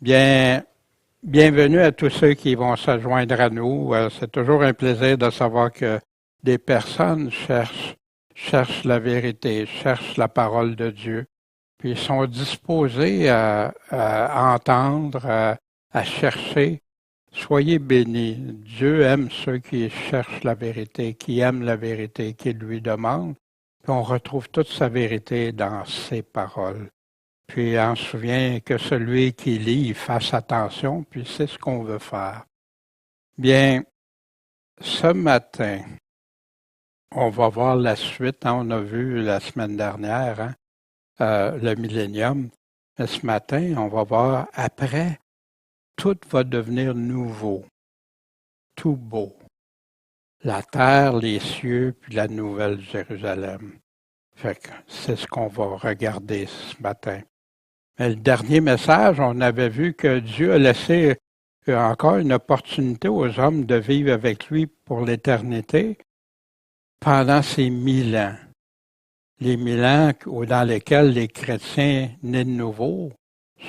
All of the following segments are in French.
Bien, bienvenue à tous ceux qui vont se joindre à nous. C'est toujours un plaisir de savoir que des personnes cherchent la vérité, cherchent la parole de Dieu, puis sont disposés à entendre, à chercher. Soyez bénis. Dieu aime ceux qui cherchent la vérité, qui aiment la vérité, qui lui demandent. Puis on retrouve toute sa vérité dans ses paroles. Puis on se souvient que celui qui lit, il fasse attention, puis c'est ce qu'on veut faire. Bien, ce matin, on va voir la suite. On a vu la semaine dernière le millénium. Mais ce matin, on va voir après, tout va devenir nouveau, tout beau. La terre, les cieux, puis la nouvelle Jérusalem. Fait que c'est ce qu'on va regarder ce matin. Mais le dernier message, on avait vu que Dieu a laissé encore une opportunité aux hommes de vivre avec lui pour l'éternité pendant ces 1000 ans. Les 1000 ans dans lesquels les chrétiens nés de nouveau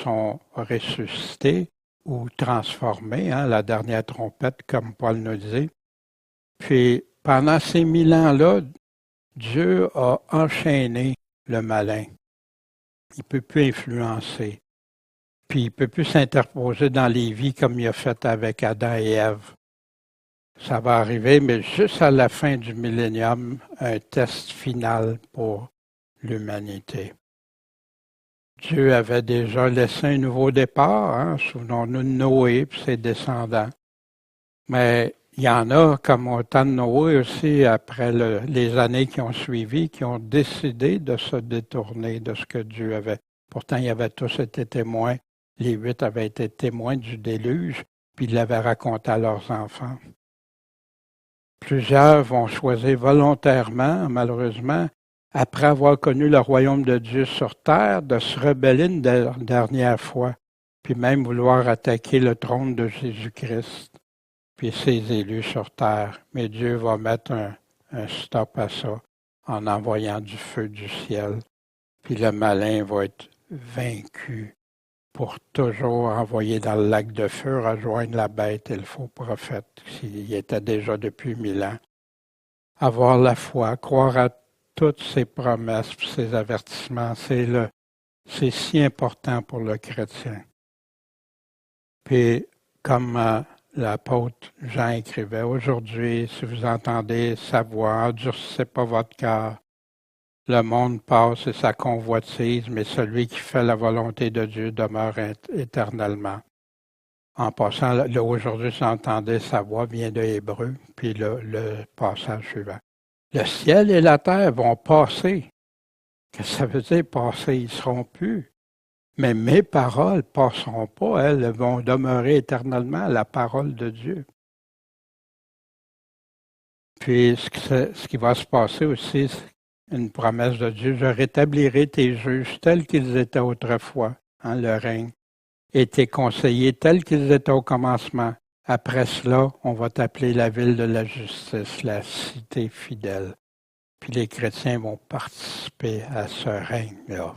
sont ressuscités ou transformés, la dernière trompette, comme Paul nous dit. Puis pendant ces 1000 ans-là, Dieu a enchaîné le malin. Il ne peut plus influencer. Puis il ne peut plus s'interposer dans les vies comme il a fait avec Adam et Ève. Ça va arriver, mais juste à la fin du millénium, un test final pour l'humanité. Dieu avait déjà laissé un nouveau départ, souvenons-nous de Noé et ses descendants. Mais il y en a, comme au temps de Noé aussi, après les années qui ont suivi, qui ont décidé de se détourner de ce que Dieu avait. Pourtant, ils avaient tous été témoins. Les 8 avaient été témoins du déluge, puis ils l'avaient raconté à leurs enfants. Plusieurs vont choisir volontairement, malheureusement, après avoir connu le royaume de Dieu sur terre, de se rebeller une dernière fois, puis même vouloir attaquer le trône de Jésus-Christ, puis ses élus sur terre. Mais Dieu va mettre un stop à ça en envoyant du feu du ciel, puis le malin va être vaincu pour toujours envoyer dans le lac de feu, rejoindre la bête et le faux prophète, qui y était déjà depuis 1000 ans. Avoir la foi, croire à toutes ces promesses, ces avertissements, c'est si important pour le chrétien. Puis, comme l'apôtre Jean écrivait, aujourd'hui, si vous entendez sa voix, endurcissez pas votre cœur. Le monde passe et sa convoitise, mais celui qui fait la volonté de Dieu demeure éternellement. En passant, là, aujourd'hui, si vous entendez sa voix, vient de Hébreu, puis le passage suivant. Le ciel et la terre vont passer. Qu'est-ce que ça veut dire passer? Ils ne seront plus. Mais mes paroles ne passeront pas, elles vont demeurer éternellement la parole de Dieu. Puis ce qui va se passer aussi, c'est une promesse de Dieu, je rétablirai tes juges tels qu'ils étaient autrefois, le règne, et tes conseillers tels qu'ils étaient au commencement. Après cela, on va t'appeler la ville de la justice, la cité fidèle. Puis les chrétiens vont participer à ce règne-là,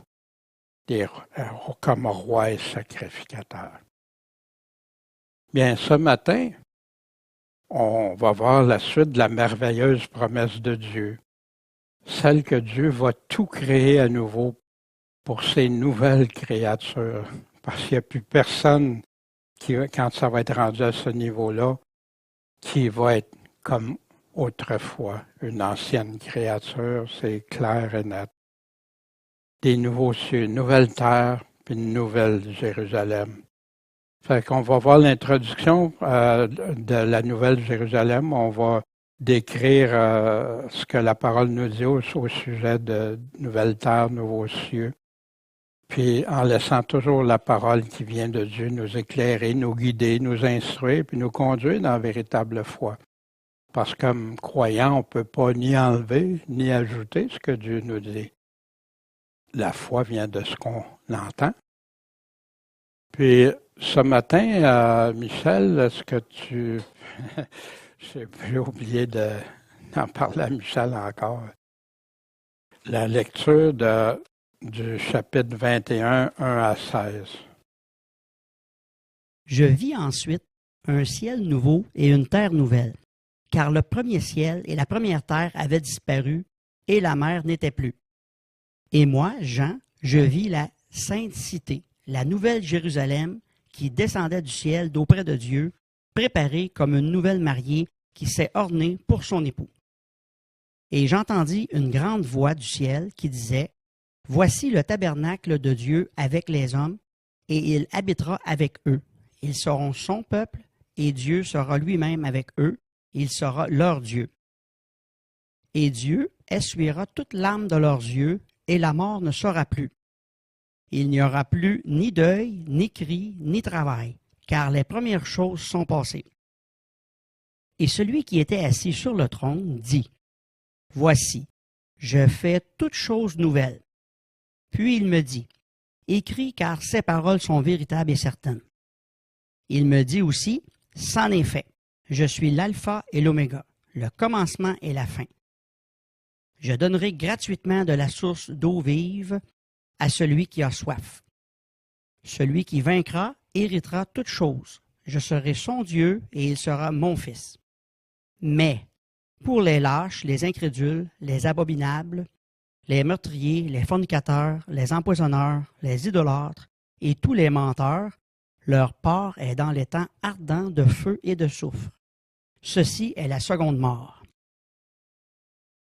comme roi et sacrificateur. Bien, ce matin, on va voir la suite de la merveilleuse promesse de Dieu, celle que Dieu va tout créer à nouveau pour ses nouvelles créatures, parce qu'il n'y a plus personne qui, quand ça va être rendu à ce niveau-là, qui va être comme autrefois une ancienne créature, c'est clair et net. Des nouveaux cieux, une nouvelle terre, puis une nouvelle Jérusalem. Fait qu'on va voir l'introduction de la nouvelle Jérusalem. On va décrire ce que la parole nous dit au sujet de nouvelle terre, nouveaux cieux. Puis en laissant toujours la parole qui vient de Dieu nous éclairer, nous guider, nous instruire, puis nous conduire dans la véritable foi. Parce que comme croyant, on ne peut pas ni enlever, ni ajouter ce que Dieu nous dit. La foi vient de ce qu'on entend. Puis ce matin, Michel, est-ce que tu... J'ai oublié d'en parler à Michel encore. La lecture du chapitre 21, 1 à 16. Je vis ensuite un ciel nouveau et une terre nouvelle, car le premier ciel et la première terre avaient disparu, et la mer n'était plus. Et moi, Jean, je vis la sainte cité, la nouvelle Jérusalem, qui descendait du ciel d'auprès de Dieu, préparée comme une nouvelle mariée qui s'est ornée pour son époux. Et j'entendis une grande voix du ciel qui disait, « Voici le tabernacle de Dieu avec les hommes, et il habitera avec eux. Ils seront son peuple, et Dieu sera lui-même avec eux, il sera leur Dieu. Et Dieu essuiera toute larme de leurs yeux, et la mort ne sera plus. Il n'y aura plus ni deuil, ni cri, ni travail, car les premières choses sont passées. » Et celui qui était assis sur le trône dit, « Voici, je fais toutes choses nouvelles. » Puis il me dit, « Écris, car ces paroles sont véritables et certaines. » Il me dit aussi, « C'en est fait. Je suis l'alpha et l'oméga, le commencement et la fin. Je donnerai gratuitement de la source d'eau vive à celui qui a soif. Celui qui vaincra héritera toutes choses. Je serai son Dieu et il sera mon fils. Mais pour les lâches, les incrédules, les abominables, les meurtriers, les fornicateurs, les empoisonneurs, les idolâtres et tous les menteurs, leur part est dans les temps ardents de feu et de soufre. Ceci est la seconde mort. »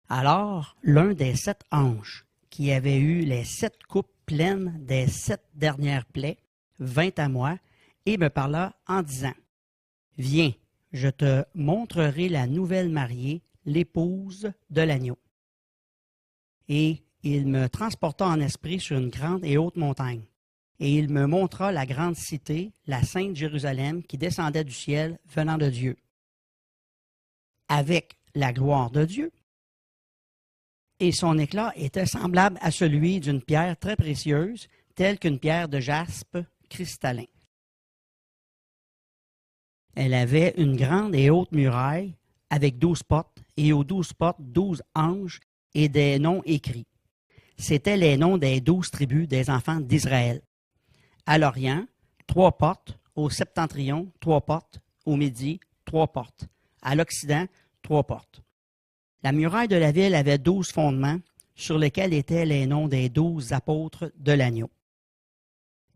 Alors l'un des 7 anges, qui avait eu les 7 coupes pleines des 7 dernières plaies, vint à moi et me parla en disant, « Viens, je te montrerai la nouvelle mariée, l'épouse de l'agneau. » Et il me transporta en esprit sur une grande et haute montagne, et il me montra la grande cité, la sainte Jérusalem, qui descendait du ciel, venant de Dieu, avec la gloire de Dieu. Et son éclat était semblable à celui d'une pierre très précieuse, telle qu'une pierre de jaspe cristallin. Elle avait une grande et haute muraille avec 12 portes, et aux 12 portes 12 anges et des noms écrits. C'étaient les noms des 12 tribus des enfants d'Israël. À l'Orient, 3 portes, au septentrion, 3 portes, au Midi, 3 portes, à l'Occident, 3 portes. La muraille de la ville avait 12 fondements, sur lesquels étaient les noms des 12 apôtres de l'agneau.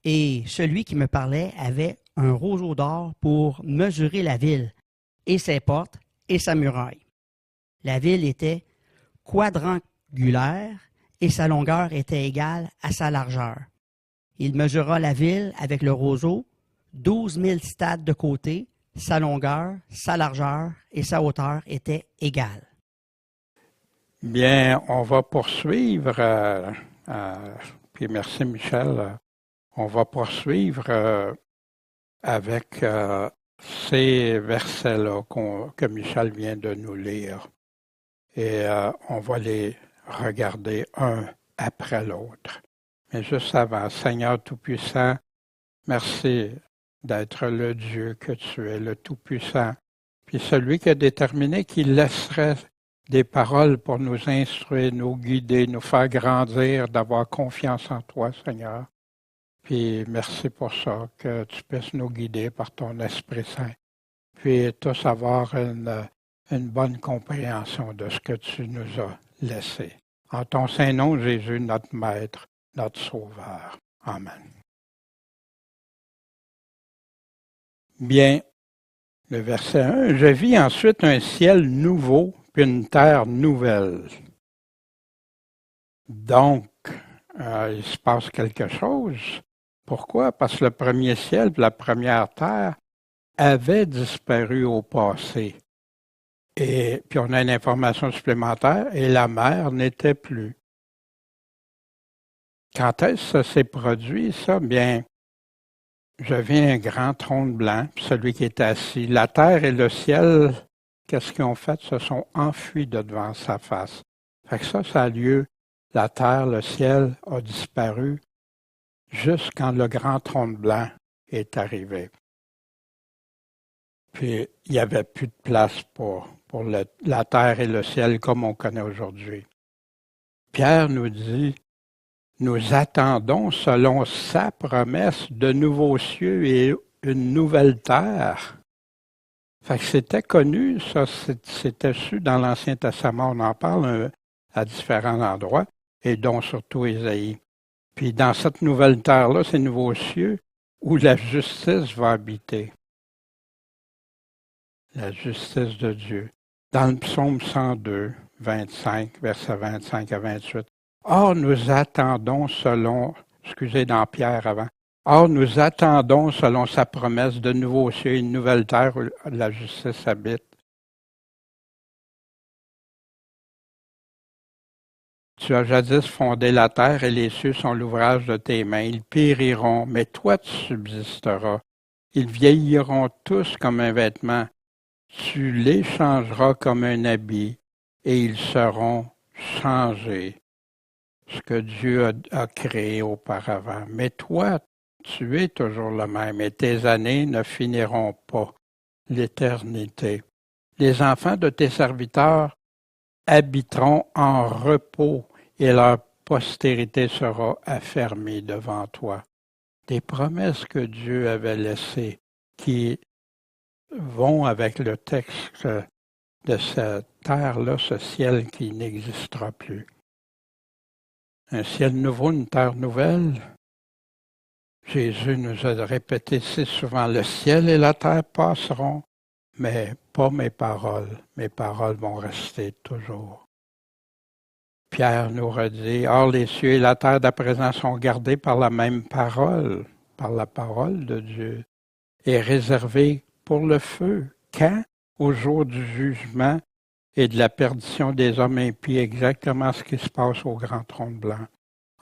Et celui qui me parlait avait un roseau d'or pour mesurer la ville, et ses portes, et sa muraille. La ville était quadrangulaire, et sa longueur était égale à sa largeur. Il mesura la ville avec le roseau, 12 000 stades de côté, sa longueur, sa largeur et sa hauteur étaient égales. Bien, on va poursuivre, puis merci Michel, on va poursuivre avec ces versets-là que Michel vient de nous lire. Et on va les regarder un après l'autre. Mais juste avant, Seigneur Tout-Puissant, merci d'être le Dieu que tu es, le Tout-Puissant, puis celui qui a déterminé qu'il laisserait des paroles pour nous instruire, nous guider, nous faire grandir, d'avoir confiance en toi, Seigneur. Puis merci pour ça, que tu puisses nous guider par ton Esprit Saint. Puis tous avoir une bonne compréhension de ce que tu nous as laissé. En ton saint nom, Jésus, notre Maître, notre Sauveur. Amen. Bien, le verset 1, « Je vis ensuite un ciel nouveau, puis une terre nouvelle. » Donc, il se passe quelque chose. Pourquoi? Parce que le premier ciel et la première terre avaient disparu au passé. Et puis on a une information supplémentaire, et la mer n'était plus. Quand est-ce que ça s'est produit, ça? Bien, je vis un grand trône blanc, puis celui qui est assis. La terre et le ciel, qu'est-ce qu'ils ont fait? Se sont enfuis de devant sa face. Fait que ça a lieu. La terre, le ciel a disparu juste quand le grand trône blanc est arrivé. Puis, il n'y avait plus de place pour la terre et le ciel comme on connaît aujourd'hui. Pierre nous dit, « Nous attendons selon sa promesse de nouveaux cieux et une nouvelle terre. Fait que c'était connu, ça, c'était su dans l'Ancien Testament, on en parle à différents endroits, et dont surtout Ésaïe. Puis dans cette nouvelle terre-là, ces nouveaux cieux, où la justice va habiter. La justice de Dieu. Dans le psaume 102, 25, versets 25 à 28. Or, nous attendons dans Pierre avant, or, nous attendons selon sa promesse de nouveaux cieux et une nouvelle terre où la justice habite. Tu as jadis fondé la terre et les cieux sont l'ouvrage de tes mains. Ils périront, mais toi tu subsisteras. Ils vieilliront tous comme un vêtement. Tu les changeras comme un habit et ils seront changés. Ce que Dieu a créé auparavant. Mais toi, tu es toujours le même et tes années ne finiront pas l'éternité. Les enfants de tes serviteurs habiteront en repos et leur postérité sera affermie devant toi. Des promesses que Dieu avait laissées qui vont avec le texte de cette terre-là, ce ciel qui n'existera plus. Un ciel nouveau, une terre nouvelle. Jésus nous a répété si souvent, le ciel et la terre passeront, mais pas mes paroles. Mes paroles vont rester toujours. Pierre nous redit, or les cieux et la terre d'à présent sont gardés par la même parole, par la parole de Dieu, et réservés pour le feu. Quand? Au jour du jugement et de la perdition des hommes impies, exactement ce qui se passe au grand trône blanc.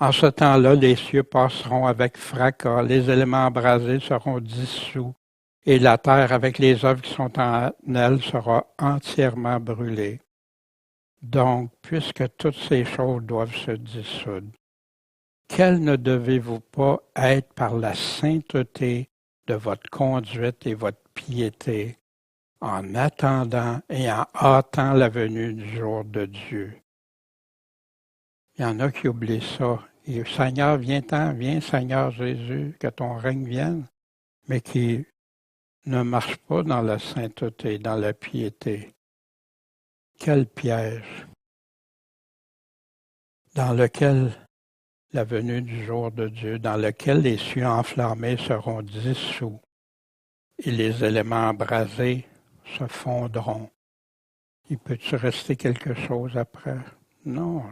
En ce temps-là, les cieux passeront avec fracas, les éléments embrasés seront dissous, et la terre avec les œuvres qui sont en elle sera entièrement brûlée. Donc, puisque toutes ces choses doivent se dissoudre, quelles ne devez-vous pas être par la sainteté de votre conduite et votre piété, en attendant et en hâtant la venue du jour de Dieu? Il y en a qui oublient ça. Et Seigneur, viens-t'en, viens Seigneur Jésus, que ton règne vienne, mais qui ne marchent pas dans la sainteté, dans la piété. Quel piège dans lequel la venue du jour de Dieu, dans lequel les cieux enflammés seront dissous et les éléments embrasés se fondront. Il peut-tu rester quelque chose après? Non.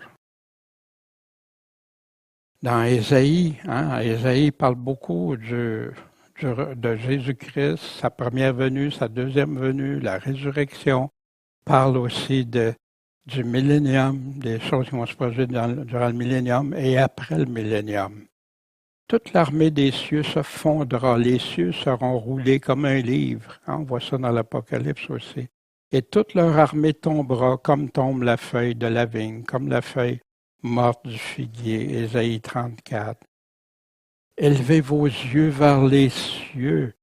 Dans Ésaïe, Ésaïe parle beaucoup de Jésus-Christ, sa première venue, sa deuxième venue, la résurrection. Parle aussi du millénium, des choses qui vont se produire durant le millénium et après le millénium. Toute l'armée des cieux se fondra, les cieux seront roulés comme un livre. On voit ça dans l'Apocalypse aussi. Et toute leur armée tombera comme tombe la feuille de la vigne, comme la feuille morte du figuier, Ésaïe 34. Élevez vos yeux vers les cieux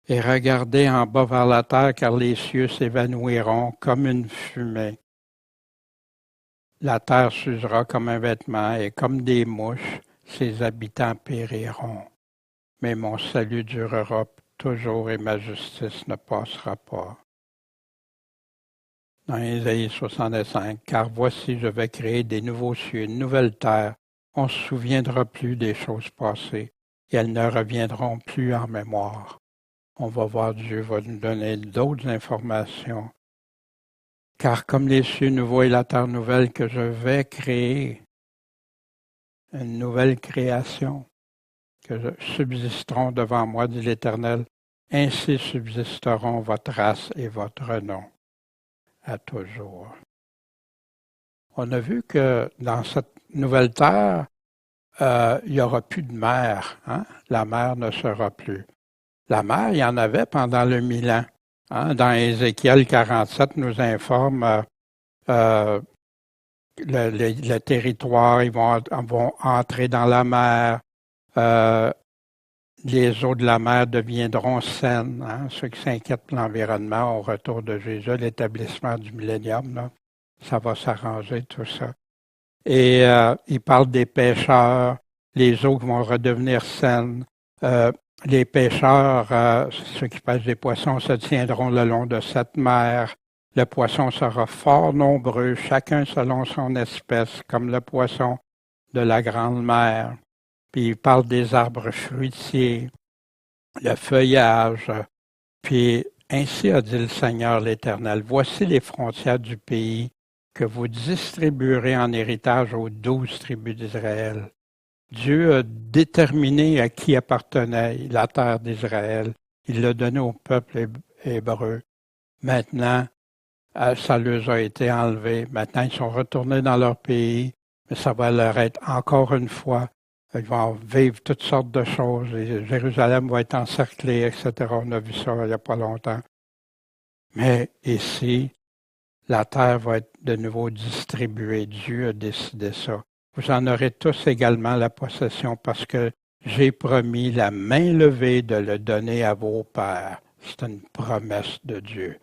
et regardez en bas vers la terre, car les cieux s'évanouiront comme une fumée. La terre s'usera comme un vêtement et comme des mouches, ses habitants périront. Mais mon salut durera toujours et ma justice ne passera pas. Dans Ésaïe 65, car voici, je vais créer des nouveaux cieux, une nouvelle terre. On ne se souviendra plus des choses passées et elles ne reviendront plus en mémoire. On va voir, Dieu va nous donner d'autres informations. Car comme les cieux nouveaux et la terre nouvelle que je vais créer, une nouvelle création, que subsisteront devant moi, dit l'Éternel, ainsi subsisteront votre race et votre nom à toujours. On a vu que dans cette nouvelle terre, il n'y aura plus de mer. La mer ne sera plus. La mer, il y en avait pendant le 1000 ans. Dans Ézéchiel 47, nous informe le territoire, ils vont entrer dans la mer. Les eaux de la mer deviendront saines. Ceux qui s'inquiètent pour l'environnement au retour de Jésus, l'établissement du millénium, là, ça va s'arranger, tout ça. Et il parle des pêcheurs, les eaux qui vont redevenir saines. les pêcheurs, ceux qui pêchent des poissons, se tiendront le long de cette mer. Le poisson sera fort nombreux, chacun selon son espèce, comme le poisson de la grande mer. Puis il parle des arbres fruitiers, le feuillage. Puis ainsi a dit le Seigneur l'Éternel, voici les frontières du pays que vous distribuerez en héritage aux 12 tribus d'Israël. Dieu a déterminé à qui appartenait la terre d'Israël. Il l'a donné au peuple hébreu. Maintenant, ça leur a été enlevé. Maintenant, ils sont retournés dans leur pays, mais ça va leur être encore une fois. Ils vont vivre toutes sortes de choses. Et Jérusalem va être encerclée, etc. On a vu ça il n'y a pas longtemps. Mais ici, la terre va être de nouveau distribuée. Dieu a décidé ça. Vous en aurez tous également la possession parce que j'ai promis la main levée de le donner à vos pères. C'est une promesse de Dieu.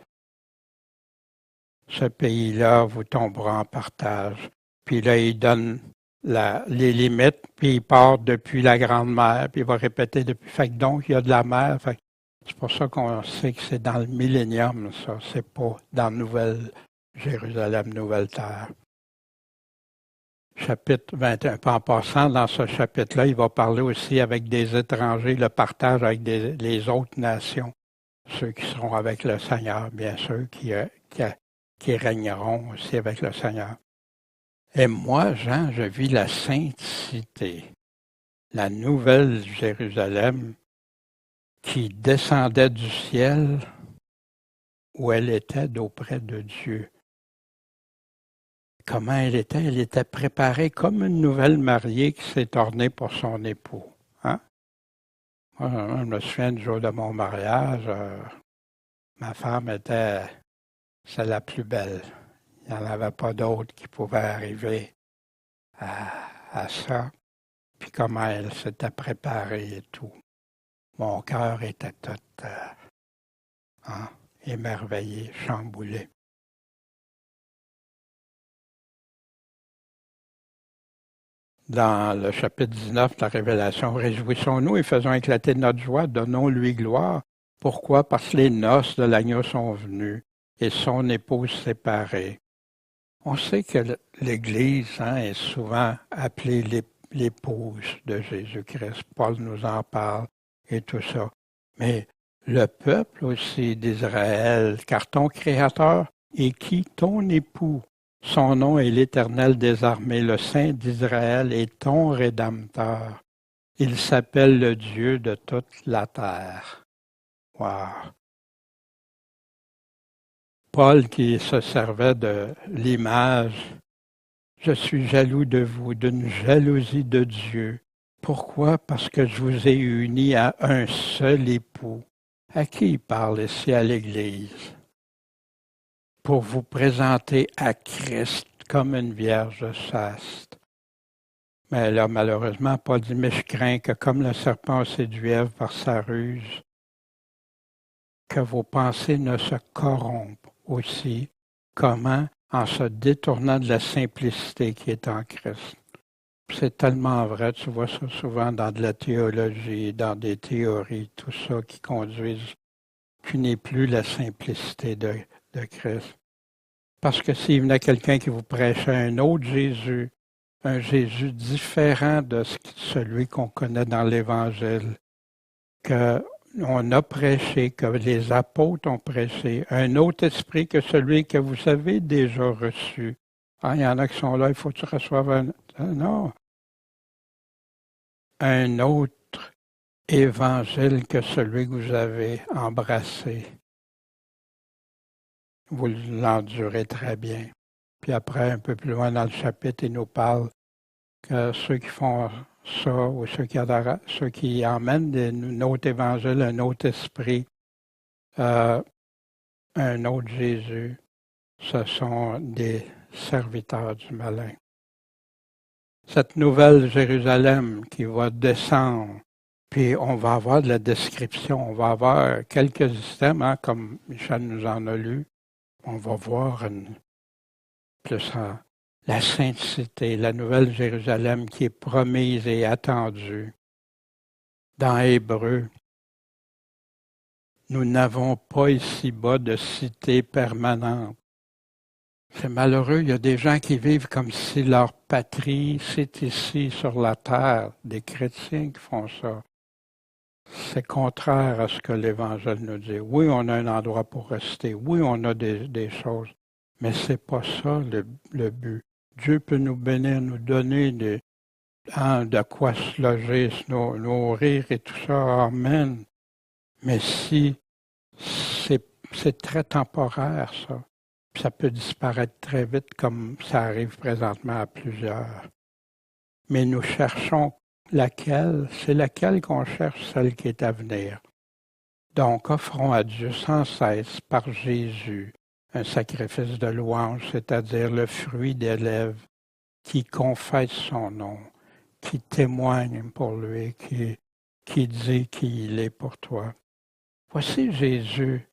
Ce pays-là vous tombera en partage. Puis là, il donne les limites, puis il part depuis la Grande Mer, puis il va répéter depuis. Fait que donc, il y a de la mer. Fait que c'est pour ça qu'on sait que c'est dans le millénium, ça. C'est pas dans Nouvelle Jérusalem, Nouvelle Terre. Chapitre 21. Puis en passant, dans ce chapitre-là, il va parler aussi avec des étrangers, le partage avec les autres nations, ceux qui seront avec le Seigneur, bien sûr, qui régneront aussi avec le Seigneur. Et moi, Jean, je vis la sainte cité, la nouvelle Jérusalem, qui descendait du ciel où elle était d'auprès de Dieu. Comment elle était? Elle était préparée comme une nouvelle mariée qui s'est ornée pour son époux. Hein? Moi, je me souviens du jour de mon mariage, ma femme était c'est la plus belle. Il n'y en avait pas d'autre qui pouvait arriver à ça. Puis comment elle s'était préparée et tout. Mon cœur était tout émerveillé, chamboulé. Dans le chapitre 19 de la Révélation, réjouissons-nous et faisons éclater notre joie, donnons-lui gloire. Pourquoi? Parce que les noces de l'agneau sont venues et son épouse séparée. On sait que l'Église est souvent appelée l'épouse de Jésus-Christ. Paul nous en parle et tout ça. Mais le peuple aussi d'Israël, car ton Créateur est qui? Ton époux. Son nom est l'Éternel des armées, le Saint d'Israël est ton Rédempteur. Il s'appelle le Dieu de toute la terre. Wow! Paul qui se servait de l'image, je suis jaloux de vous, d'une jalousie de Dieu. Pourquoi? Parce que je vous ai unis à un seul époux. À qui il parle ici à l'Église? Pour vous présenter à Christ comme une vierge chaste. Mais là, malheureusement, Paul dit, mais je crains que comme le serpent séduit Ève par sa ruse, que vos pensées ne se corrompent aussi. Comment? En se détournant de la simplicité qui est en Christ. C'est tellement vrai, tu vois ça souvent dans de la théologie, dans des théories, tout ça qui conduisent, qui n'est plus la simplicité de Christ. Parce que s'il venait quelqu'un qui vous prêchait un autre Jésus, un Jésus différent de celui qu'on connaît dans l'Évangile, qu'on a prêché, que les apôtres ont prêché, un autre esprit que celui que vous avez déjà reçu. Ah, il y en a qui sont là, il faut que tu reçoives un... Non. Un autre évangile que celui que vous avez embrassé. Vous l'endurez très bien. Puis après, un peu plus loin dans le chapitre, il nous parle que ceux qui font ça, ou ceux qui emmènent un autre évangile, un autre esprit, un autre Jésus, ce sont des serviteurs du malin. Cette nouvelle Jérusalem qui va descendre, puis on va avoir de la description, on va avoir quelques systèmes, comme Michel nous en a lu. On va voir la sainte cité, la nouvelle Jérusalem qui est promise et attendue. Dans Hébreu, Nous n'avons pas ici-bas de cité permanente. C'est malheureux, il y a des gens qui vivent comme si leur patrie, c'est ici sur la terre, des chrétiens qui font ça. C'est contraire à ce que l'Évangile nous dit. Oui, on a un endroit pour rester. Oui, on a des choses. Mais c'est pas ça le but. Dieu peut nous bénir, nous donner de quoi se loger, se nourrir et tout ça. Amen. Mais si c'est très temporaire, ça. Puis ça peut disparaître très vite comme ça arrive présentement à plusieurs. Mais nous cherchons laquelle, c'est laquelle qu'on cherche, celle qui est à venir. Donc, offrons à Dieu sans cesse par Jésus un sacrifice de louange, c'est-à-dire le fruit des lèvres qui confesse son nom, qui témoigne pour lui, qui dit qui il est pour toi. Voici Jésus.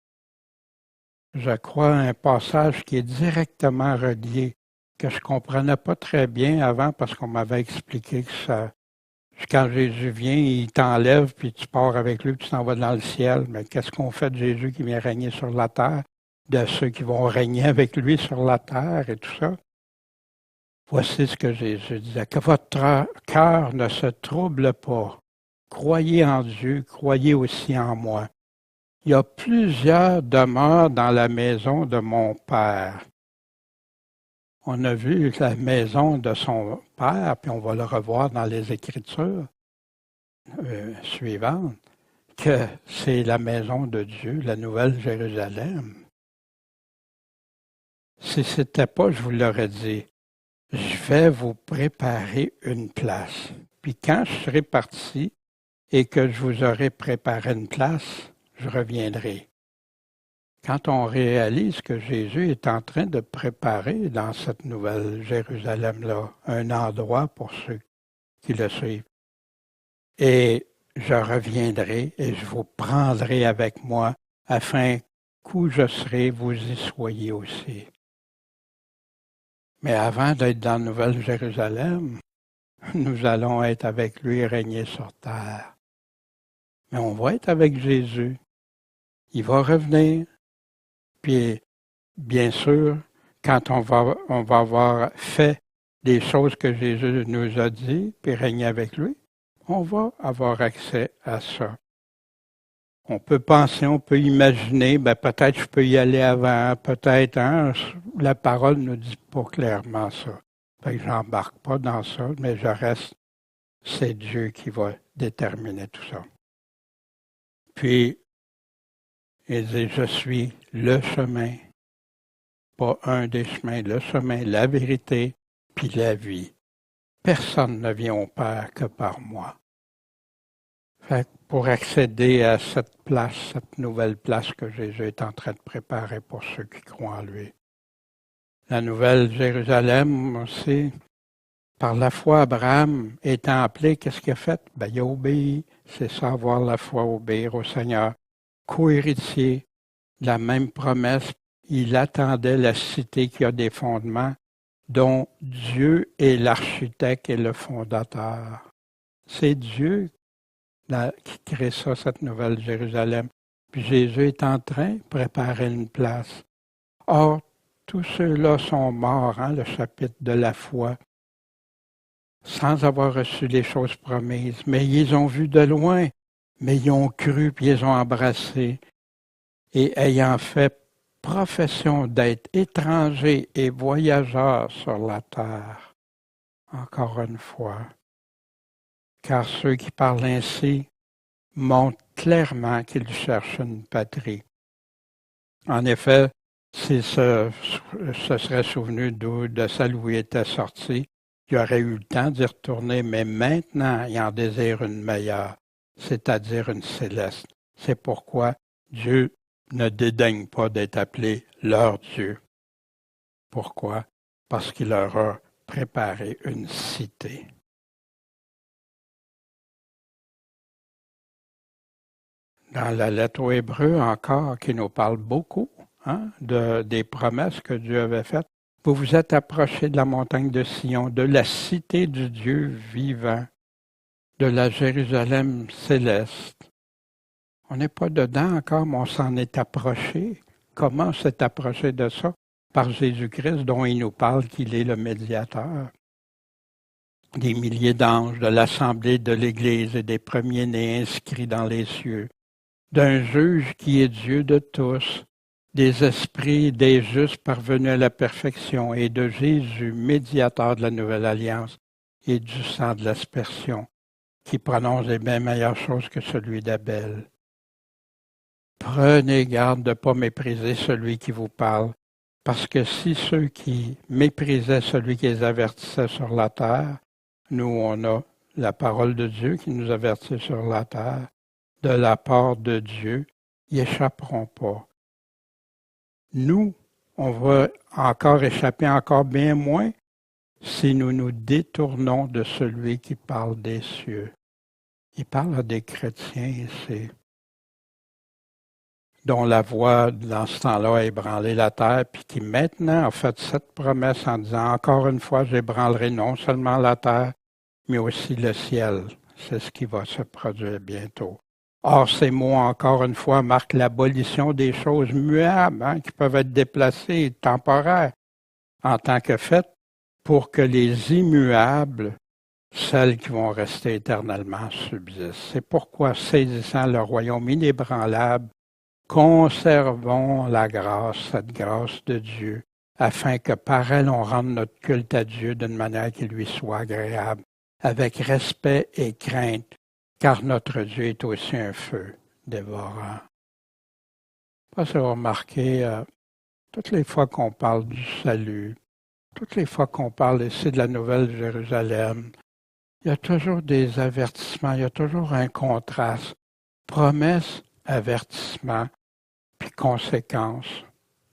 Je crois un passage qui est directement relié, que je ne comprenais pas très bien avant parce qu'on m'avait expliqué que ça, quand Jésus vient, il t'enlève, puis tu pars avec lui, puis tu t'en vas dans le ciel. Mais qu'est-ce qu'on fait de Jésus qui vient régner sur la terre, de ceux qui vont régner avec lui sur la terre et tout ça? Voici ce que Jésus disait, que votre cœur ne se trouble pas. Croyez en Dieu, croyez aussi en moi. Il y a plusieurs demeures dans la maison de mon Père. On a vu la maison de son Père, puis on va le revoir dans les Écritures suivantes, que c'est la maison de Dieu, la Nouvelle Jérusalem. Si ce n'était pas, je vous l'aurais dit, je vais vous préparer une place. Puis quand je serai parti et que je vous aurai préparé une place, je reviendrai. Quand on réalise que Jésus est en train de préparer dans cette nouvelle Jérusalem-là un endroit pour ceux qui le suivent, et je reviendrai et je vous prendrai avec moi afin qu'où je serai, vous y soyez aussi. Mais avant d'être dans la nouvelle Jérusalem, nous allons être avec lui et régner sur terre. Mais on va être avec Jésus. Il va revenir. Puis, bien sûr, quand on va avoir fait des choses que Jésus nous a dit, puis régner avec lui, on va avoir accès à ça. On peut penser, on peut imaginer, peut-être je peux y aller avant, peut-être, la parole ne nous dit pas clairement ça. Fait que j'embarque pas dans ça, mais je reste, c'est Dieu qui va déterminer tout ça. Puis, il dit, je suis le chemin, pas un des chemins, le chemin, la vérité, puis la vie. Personne ne vient au Père que par moi. Fait que pour accéder à cette place, cette nouvelle place que Jésus est en train de préparer pour ceux qui croient en lui. La nouvelle Jérusalem aussi, par la foi, Abraham étant appelé, qu'est-ce qu'il a fait? Il a obéi. C'est ça, avoir la foi, obéir au Seigneur. Co-héritier de la même promesse, il attendait la cité qui a des fondements, dont Dieu est l'architecte et le fondateur. C'est Dieu qui crée ça, cette nouvelle Jérusalem. Puis Jésus est en train de préparer une place. Or, tous ceux-là sont morts, le chapitre de la foi, sans avoir reçu les choses promises. Mais ils ont vu de loin, mais ils ont cru, puis ils ont embrassé. Et ayant fait profession d'être étrangers et voyageurs sur la terre, encore une fois, car ceux qui parlent ainsi montrent clairement qu'ils cherchent une patrie. En effet, s'ils se seraient souvenus de celle où ils étaient sortis, il aurait eu le temps d'y retourner, mais maintenant, ils en désirent une meilleure, c'est-à-dire une céleste. C'est pourquoi Dieu ne dédaigne pas d'être appelé leur Dieu. Pourquoi? Parce qu'il leur a préparé une cité. Dans la lettre aux Hébreux encore, qui nous parle beaucoup des promesses que Dieu avait faites, vous vous êtes approchés de la montagne de Sion, de la cité du Dieu vivant, de la Jérusalem céleste. On n'est pas dedans encore, mais on s'en est approché. Comment s'est approché de ça? Par Jésus-Christ, dont il nous parle qu'il est le médiateur. Des milliers d'anges, de l'assemblée de l'Église et des premiers-nés inscrits dans les cieux, d'un juge qui est Dieu de tous, des esprits des justes parvenus à la perfection, et de Jésus, médiateur de la nouvelle alliance, et du sang de l'aspersion, qui prononce des bien meilleures choses que celui d'Abel. Prenez garde de ne pas mépriser celui qui vous parle, parce que si ceux qui méprisaient celui qui les avertissait sur la terre, nous on a la parole de Dieu qui nous avertit sur la terre, de la part de Dieu, ils échapperont pas. Nous, on va encore échapper encore bien moins si nous nous détournons de celui qui parle des cieux. Il parle à des chrétiens ici, dont la voix dans ce temps-là a ébranlé la terre, puis qui maintenant a fait cette promesse en disant « Encore une fois, j'ébranlerai non seulement la terre, mais aussi le ciel. » C'est ce qui va se produire bientôt. Or, ces mots, encore une fois, marquent l'abolition des choses muables, qui peuvent être déplacées, temporaires, en tant que faites, pour que les immuables, celles qui vont rester éternellement, subsistent. C'est pourquoi, saisissant le royaume inébranlable, conservons la grâce, cette grâce de Dieu, afin que par elle on rende notre culte à Dieu d'une manière qui lui soit agréable, avec respect et crainte, car notre Dieu est aussi un feu dévorant. Parce que vous remarquez, toutes les fois qu'on parle du salut, toutes les fois qu'on parle ici de la Nouvelle Jérusalem, il y a toujours des avertissements, il y a toujours un contraste. Promesse, avertissement, puis conséquence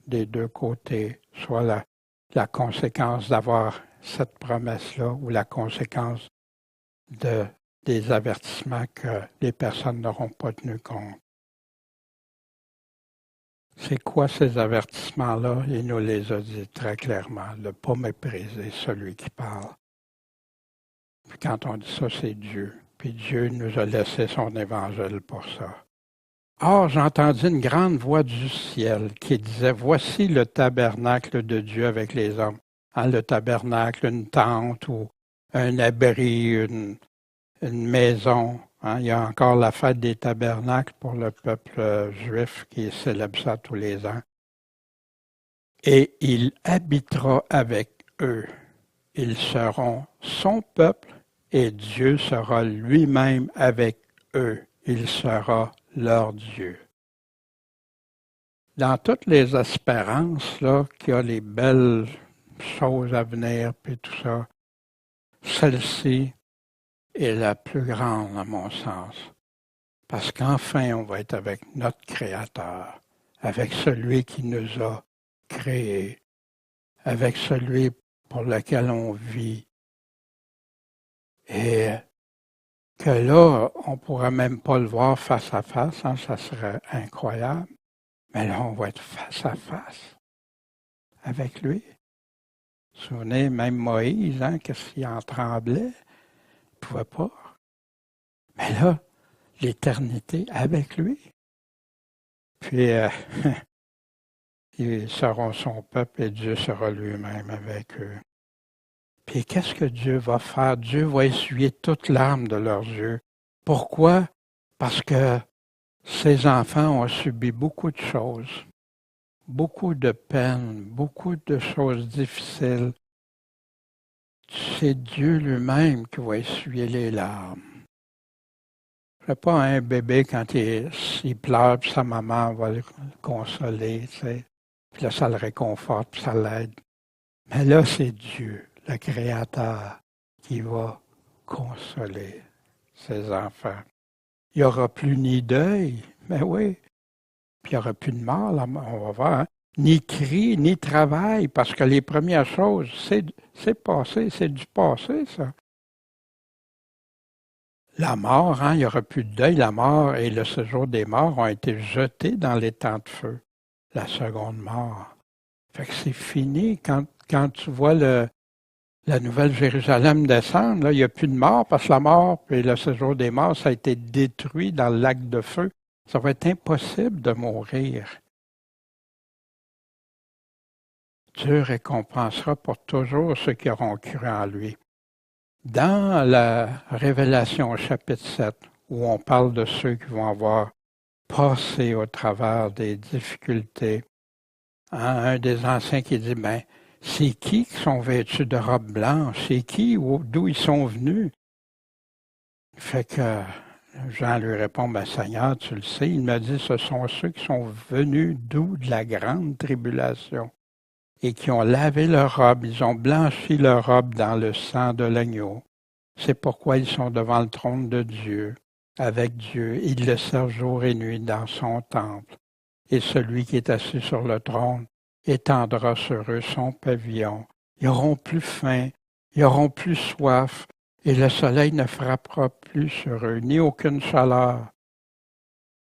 des deux côtés, soit la conséquence d'avoir cette promesse-là ou la conséquence des avertissements que les personnes n'auront pas tenu compte. C'est quoi ces avertissements-là? Il nous les a dit très clairement, de ne pas mépriser celui qui parle. Puis quand on dit ça, c'est Dieu. Puis Dieu nous a laissé son évangile pour ça. Or, j'entendis une grande voix du ciel qui disait, « Voici le tabernacle de Dieu avec les hommes. » Le tabernacle, une tente ou un abri, une maison. Il y a encore la fête des tabernacles pour le peuple juif qui célèbre ça tous les ans. Et il habitera avec eux. Ils seront son peuple et Dieu sera lui-même avec eux. Il sera leur Dieu. Dans toutes les espérances, là, qu'il y a les belles choses à venir, puis tout ça, celle-ci est la plus grande, à mon sens. Parce qu'enfin, on va être avec notre Créateur, avec celui qui nous a créés, avec celui pour lequel on vit. Et que là, on ne pourrait même pas le voir face à face, ça serait incroyable. Mais là, on va être face à face avec lui. Vous vous souvenez, même Moïse, qu'est-ce qu'il en tremblait? Il ne pouvait pas. Mais là, l'éternité avec lui. Puis, ils seront son peuple et Dieu sera lui-même avec eux. Puis qu'est-ce que Dieu va faire? Dieu va essuyer toute larmes de leurs yeux. Pourquoi? Parce que ces enfants ont subi beaucoup de choses, beaucoup de peines, beaucoup de choses difficiles. C'est Dieu lui-même qui va essuyer les larmes. C'est pas un bébé quand il pleure, puis sa maman va le consoler, tu sais. Puis là, ça le réconforte, puis ça l'aide. Mais là, c'est Dieu, le Créateur, qui va consoler ses enfants. Il n'y aura plus ni deuil, mais oui. Puis il n'y aura plus de mort, là, on va voir, ni cri, ni travail, parce que les premières choses, c'est passé, c'est du passé, ça. La mort, il n'y aura plus de deuil. La mort et le séjour des morts ont été jetés dans les temps de feu. La seconde mort. Fait que c'est fini. Quand tu vois la Nouvelle Jérusalem descendre, là, il n'y a plus de mort parce que la mort et le séjour des morts, ça a été détruit dans le lac de feu. Ça va être impossible de mourir. Dieu récompensera pour toujours ceux qui auront cru en lui. Dans la Révélation au chapitre 7, où on parle de ceux qui vont avoir passé au travers des difficultés, un des anciens qui dit, ben, c'est qui sont vêtus de robes blanches? C'est qui? D'où ils sont venus? Fait que Jean lui répond, ben, Seigneur, tu le sais. Il m'a dit, ce sont ceux qui sont venus d'où? De la grande tribulation et qui ont lavé leurs robes. Ils ont blanchi leurs robes dans le sang de l'agneau. C'est pourquoi ils sont devant le trône de Dieu, avec Dieu. Ils le servent jour et nuit dans son temple. Et celui qui est assis sur le trône étendra sur eux son pavillon. Ils n'auront plus faim, ils n'auront plus soif, et le soleil ne frappera plus sur eux, ni aucune chaleur.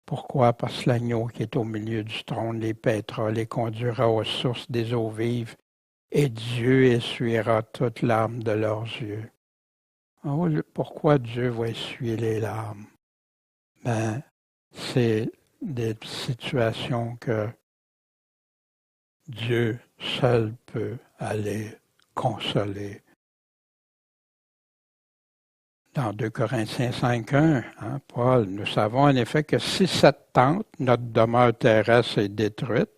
Pourquoi? Parce que l'agneau qui est au milieu du trône les paîtra, les conduira aux sources des eaux vives, et Dieu essuiera toute larme de leurs yeux. Oh, pourquoi Dieu va essuyer les larmes? Ben, c'est des situations que Dieu seul peut aller consoler. Dans 2 Corinthiens 5.1, Paul, nous savons en effet que si cette tente, notre demeure terrestre, est détruite,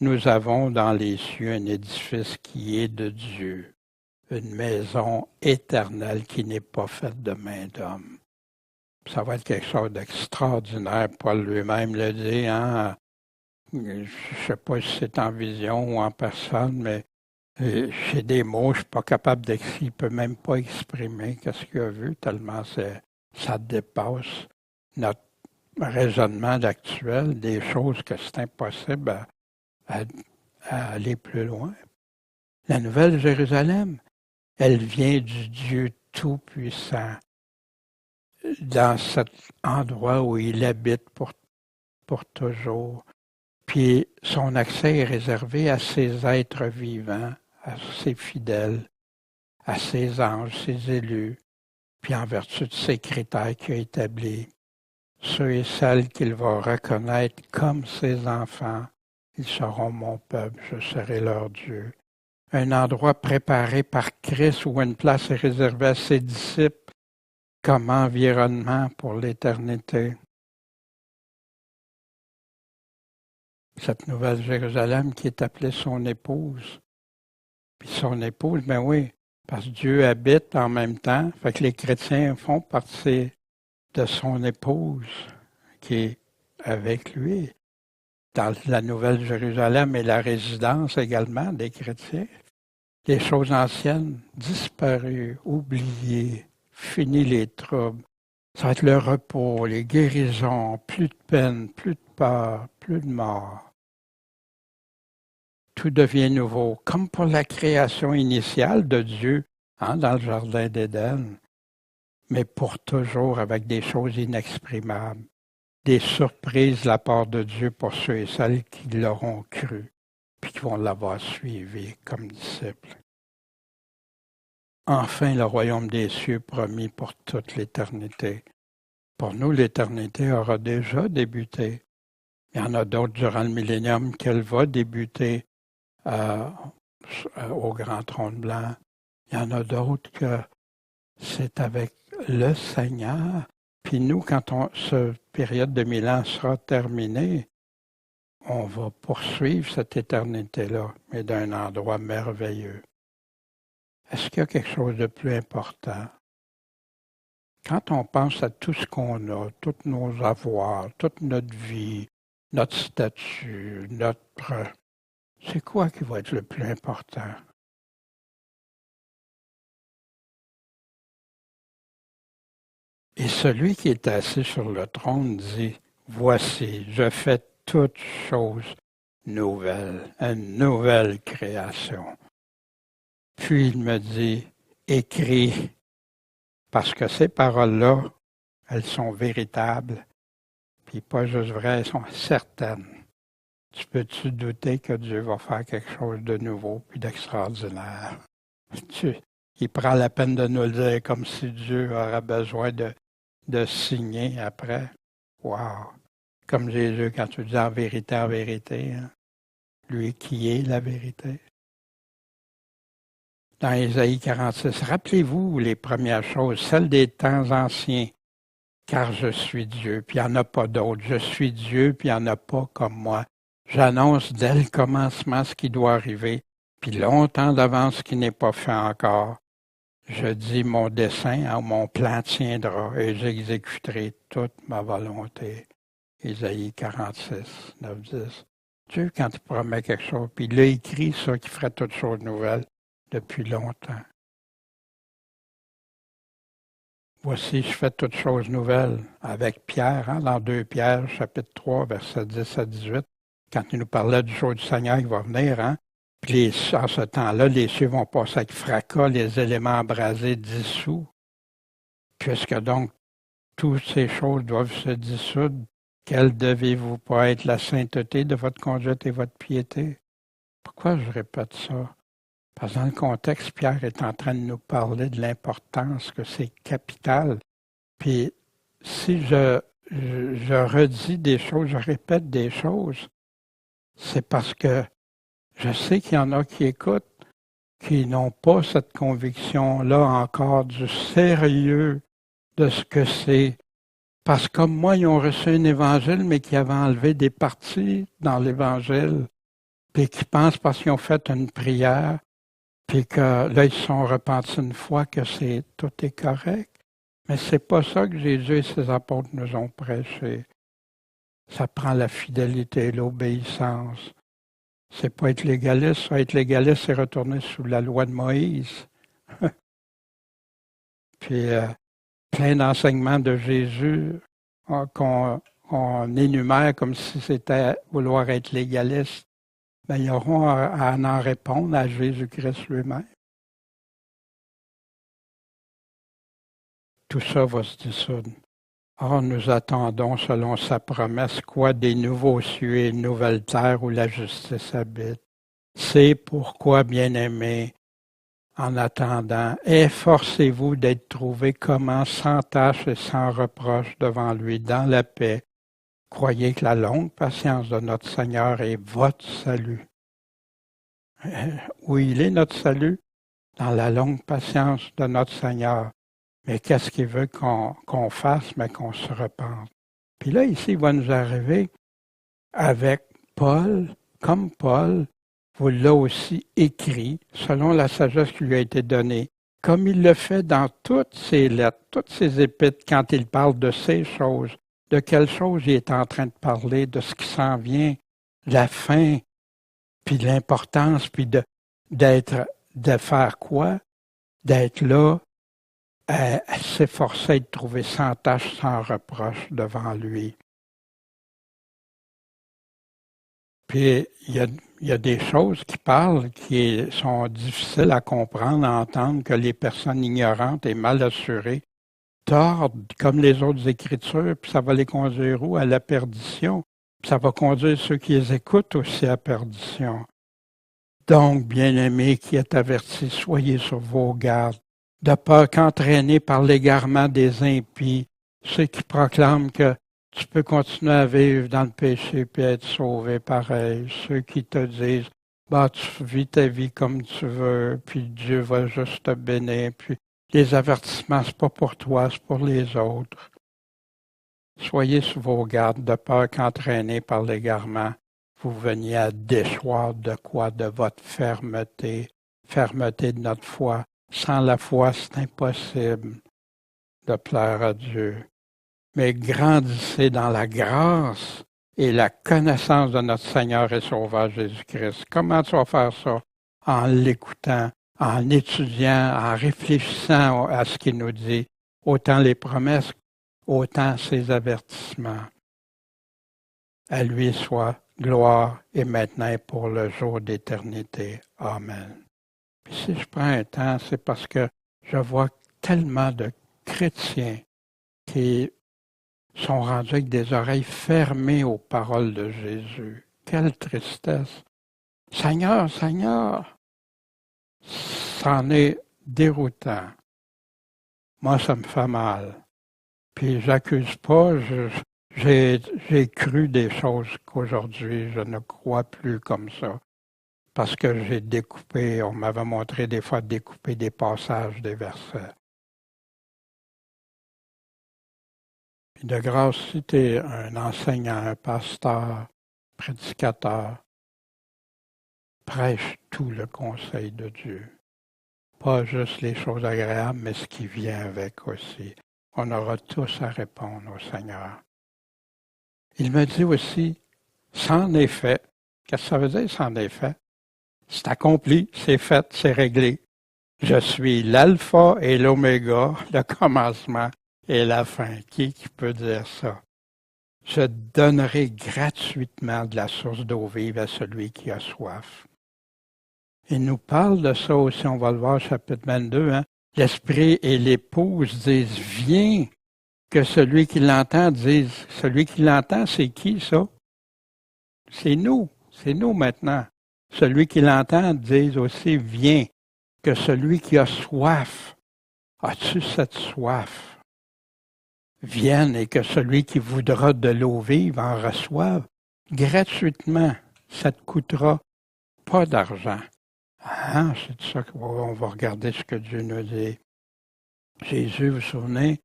nous avons dans les cieux un édifice qui est de Dieu, une maison éternelle qui n'est pas faite de main d'homme. Ça va être quelque chose d'extraordinaire. Paul lui-même le dit, je ne sais pas si c'est en vision ou en personne, mais j'ai des mots, je ne suis pas capable d'écrire, il ne peut même pas exprimer ce qu'il a vu, tellement ça dépasse notre raisonnement actuel, des choses que c'est impossible à aller plus loin. La Nouvelle Jérusalem, elle vient du Dieu Tout-Puissant, dans cet endroit où il habite pour toujours. Puis son accès est réservé à ses êtres vivants, à ses fidèles, à ses anges, ses élus, puis en vertu de ses critères qu'il a établis, ceux et celles qu'il va reconnaître comme ses enfants, ils seront mon peuple, je serai leur Dieu. Un endroit préparé par Christ où une place est réservée à ses disciples comme environnement pour l'éternité. Cette nouvelle Jérusalem qui est appelée son épouse. Puis son épouse, ben oui, parce que Dieu habite en même temps, fait que les chrétiens font partie de son épouse qui est avec lui. Dans la nouvelle Jérusalem et la résidence également des chrétiens. Les choses anciennes disparues, oubliées, fini les troubles. Ça va être le repos, les guérisons, plus de peine, plus de peur, plus de mort. Tout devient nouveau, comme pour la création initiale de Dieu dans le Jardin d'Éden, mais pour toujours avec des choses inexprimables, des surprises de la part de Dieu pour ceux et celles qui l'auront cru, puis qui vont l'avoir suivi comme disciples. Enfin, le royaume des cieux promis pour toute l'éternité. Pour nous, l'éternité aura déjà débuté. Il y en a d'autres durant le millénium qu'elle va débuter au grand trône blanc. Il y en a d'autres que c'est avec le Seigneur. Puis nous, quand cette période de 1000 ans sera terminée, on va poursuivre cette éternité-là, mais d'un endroit merveilleux. Est-ce qu'il y a quelque chose de plus important? Quand on pense à tout ce qu'on a, tous nos avoirs, toute notre vie, notre statut, c'est quoi qui va être le plus important? Et celui qui est assis sur le trône dit, « Voici, je fais toutes choses nouvelles, une nouvelle création. » Puis il me dit, « Écris, parce que ces paroles-là, elles sont véritables, puis pas juste vraies, elles sont certaines. » Tu peux-tu douter que Dieu va faire quelque chose de nouveau puis d'extraordinaire? Il prend la peine de nous le dire comme si Dieu aurait besoin de signer après. Wow! comme Jésus quand tu dis en vérité, hein, lui qui est la vérité. Dans Ésaïe 46, rappelez-vous les premières choses, celles des temps anciens, car je suis Dieu, puis il n'y en a pas d'autre. Je suis Dieu, puis il n'y en a pas comme moi. J'annonce dès le commencement ce qui doit arriver, puis longtemps d'avance ce qui n'est pas fait encore. Je dis mon dessein, mon plan tiendra, et j'exécuterai toute ma volonté. Ésaïe 46, 9, 10. Dieu, quand il promet quelque chose, puis il a écrit ça, qu'il ferait toutes choses nouvelles depuis longtemps. Voici, je fais toutes choses nouvelles avec Pierre, hein, dans 2 Pierre, chapitre 3, versets 10 à 18, quand il nous parlait du jour du Seigneur qui va venir, hein. Puis en ce temps-là, les cieux vont passer avec fracas, les éléments embrasés dissous. Puisque donc, toutes ces choses doivent se dissoudre, quelle devez-vous pas être la sainteté de votre conduite et votre piété? Pourquoi je répète ça? Parce que dans le contexte, Pierre est en train de nous parler de l'importance que c'est capital. Puis si je redis des choses, je répète des choses, c'est parce que je sais qu'il y en a qui écoutent, qui n'ont pas cette conviction-là encore du sérieux de ce que c'est. Parce que comme moi, ils ont reçu un évangile, mais qui avait enlevé des parties dans l'évangile, puis qui pensent parce qu'ils ont fait une prière, puis que là, ils se sont repentis une fois que tout est correct. Mais c'est pas ça que Jésus et ses apôtres nous ont prêché. Ça prend la fidélité, l'obéissance. C'est pas être légaliste. Ça, être légaliste, c'est retourner sous la loi de Moïse. Puis plein d'enseignements de Jésus qu'on énumère comme si c'était vouloir être légaliste. Ben, ils auront à en répondre à Jésus-Christ lui-même. Tout ça va se dissoudre. Or, nous attendons, selon sa promesse, quoi des nouveaux cieux et une nouvelle terre où la justice habite. C'est pourquoi, bien-aimés, en attendant, efforcez-vous d'être trouvés comment sans tache et sans reproche devant lui dans la paix. Croyez que la longue patience de notre Seigneur est votre salut. Où il est notre salut? Dans la longue patience de notre Seigneur. Mais qu'est-ce qu'il veut qu'on fasse? Mais qu'on se repente. Puis là, ici, il va nous arriver avec Paul, comme Paul, vous l'a aussi écrit, selon la sagesse qui lui a été donnée, comme il le fait dans toutes ses lettres, toutes ses épîtres, quand il parle de ces choses. De quelles choses il est en train de parler, de ce qui s'en vient, la fin, puis l'importance, puis de faire quoi? D'être là, à s'efforcer de trouver sans tâche, sans reproche devant lui. Puis il y a des choses qui parlent qui sont difficiles à comprendre, à entendre, que les personnes ignorantes et mal assurées tordent comme les autres Écritures, puis ça va les conduire où? À la perdition. Puis ça va conduire ceux qui les écoutent aussi à la perdition. Donc, bien-aimés qui êtes avertis, soyez sur vos gardes, de peur qu'entraînés par l'égarement des impies, ceux qui proclament que tu peux continuer à vivre dans le péché puis être sauvé pareil, ceux qui te disent tu vis ta vie comme tu veux, puis Dieu va juste te bénir, puis les avertissements, c'est pas pour toi, c'est pour les autres. Soyez sur vos gardes, de peur qu'entraînés par l'égarement, vous veniez à déchoir de quoi? De votre fermeté de notre foi. Sans la foi, c'est impossible de plaire à Dieu. Mais grandissez dans la grâce et la connaissance de notre Seigneur et Sauveur Jésus-Christ. Comment tu vas faire ça? En l'écoutant, en étudiant, en réfléchissant à ce qu'il nous dit, autant les promesses, autant ses avertissements. À lui soit gloire et maintenant et pour le jour d'éternité. Amen. Puis si je prends un temps, c'est parce que je vois tellement de chrétiens qui sont rendus avec des oreilles fermées aux paroles de Jésus. Quelle tristesse! Seigneur, Seigneur! C'en est déroutant. Moi, ça me fait mal. Puis j'accuse pas, J'ai cru des choses qu'aujourd'hui je ne crois plus comme ça. Parce que j'ai découpé, on m'avait montré des fois découper des passages des versets. Puis de grâce, si tu es un enseignant, un pasteur, prédicateur, prêche tout le conseil de Dieu. Pas juste les choses agréables, mais ce qui vient avec aussi. On aura tous à répondre au Seigneur. Il me dit aussi, c'en est fait. Qu'est-ce que ça veut dire, c'en est fait? C'est accompli, c'est fait, c'est réglé. Je suis l'alpha et l'oméga, le commencement et la fin. Qui peut dire ça? Je donnerai gratuitement de la source d'eau vive à celui qui a soif. Il nous parle de ça aussi, on va le voir, chapitre 22. Hein? L'esprit et l'épouse disent, viens, que celui qui l'entend dise, celui qui l'entend, c'est qui ça? C'est nous maintenant. Celui qui l'entend dise aussi, viens, que celui qui a soif, as-tu cette soif? Vienne et que celui qui voudra de l'eau vive en reçoive gratuitement. Ça ne te coûtera pas d'argent. Ah, c'est ça qu'on va regarder ce que Dieu nous dit. Jésus, vous vous souvenez,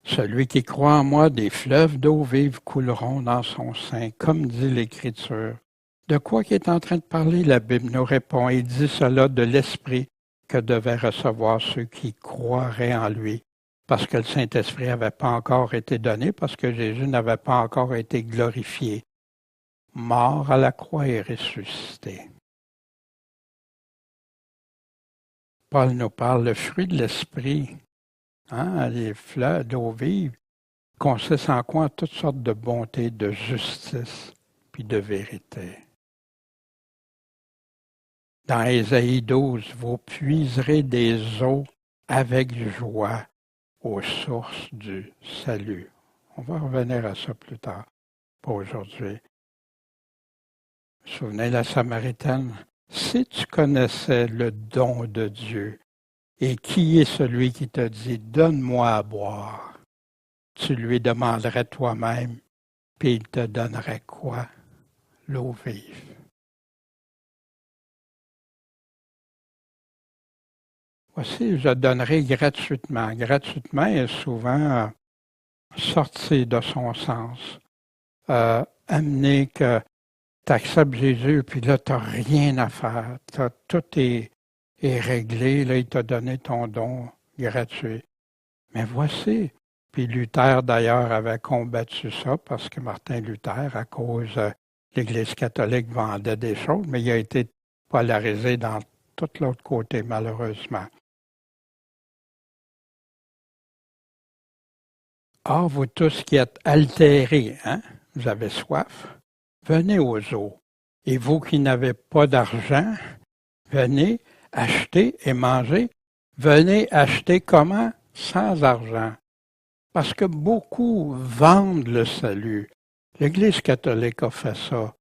celui qui croit en moi, des fleuves d'eau vive couleront dans son sein, comme dit l'Écriture. De quoi qu'il est en train de parler, la Bible nous répond. Il dit cela de l'Esprit que devaient recevoir ceux qui croiraient en lui, parce que le Saint-Esprit n'avait pas encore été donné, parce que Jésus n'avait pas encore été glorifié, mort à la croix et ressuscité. Paul nous parle le fruit de l'Esprit, les fleurs d'eau vive, consistent en quoi? En toutes sortes de bonté, de justice, puis de vérité. Dans Ésaïe 12, vous puiserez des eaux avec joie aux sources du salut. On va revenir à ça plus tard, pas aujourd'hui. Vous vous souvenez la Samaritaine? Si tu connaissais le don de Dieu, et qui est celui qui te dit, donne-moi à boire, tu lui demanderais toi-même, puis il te donnerait quoi? L'eau vive. Voici, je donnerai gratuitement. Gratuitement est souvent sorti de son sens. Amener que tu acceptes Jésus, puis là, tu n'as rien à faire. Tout est réglé, là, il t'a donné ton don gratuit. Mais voici, puis Luther d'ailleurs avait combattu ça, parce que Martin Luther, à cause l'Église catholique vendait des choses, mais il a été polarisé dans tout l'autre côté, malheureusement. Or, vous tous qui êtes altérés, vous avez soif, venez aux eaux. Et vous qui n'avez pas d'argent, venez acheter et manger. Venez acheter comment? Sans argent. Parce que beaucoup vendent le salut. L'Église catholique a fait ça.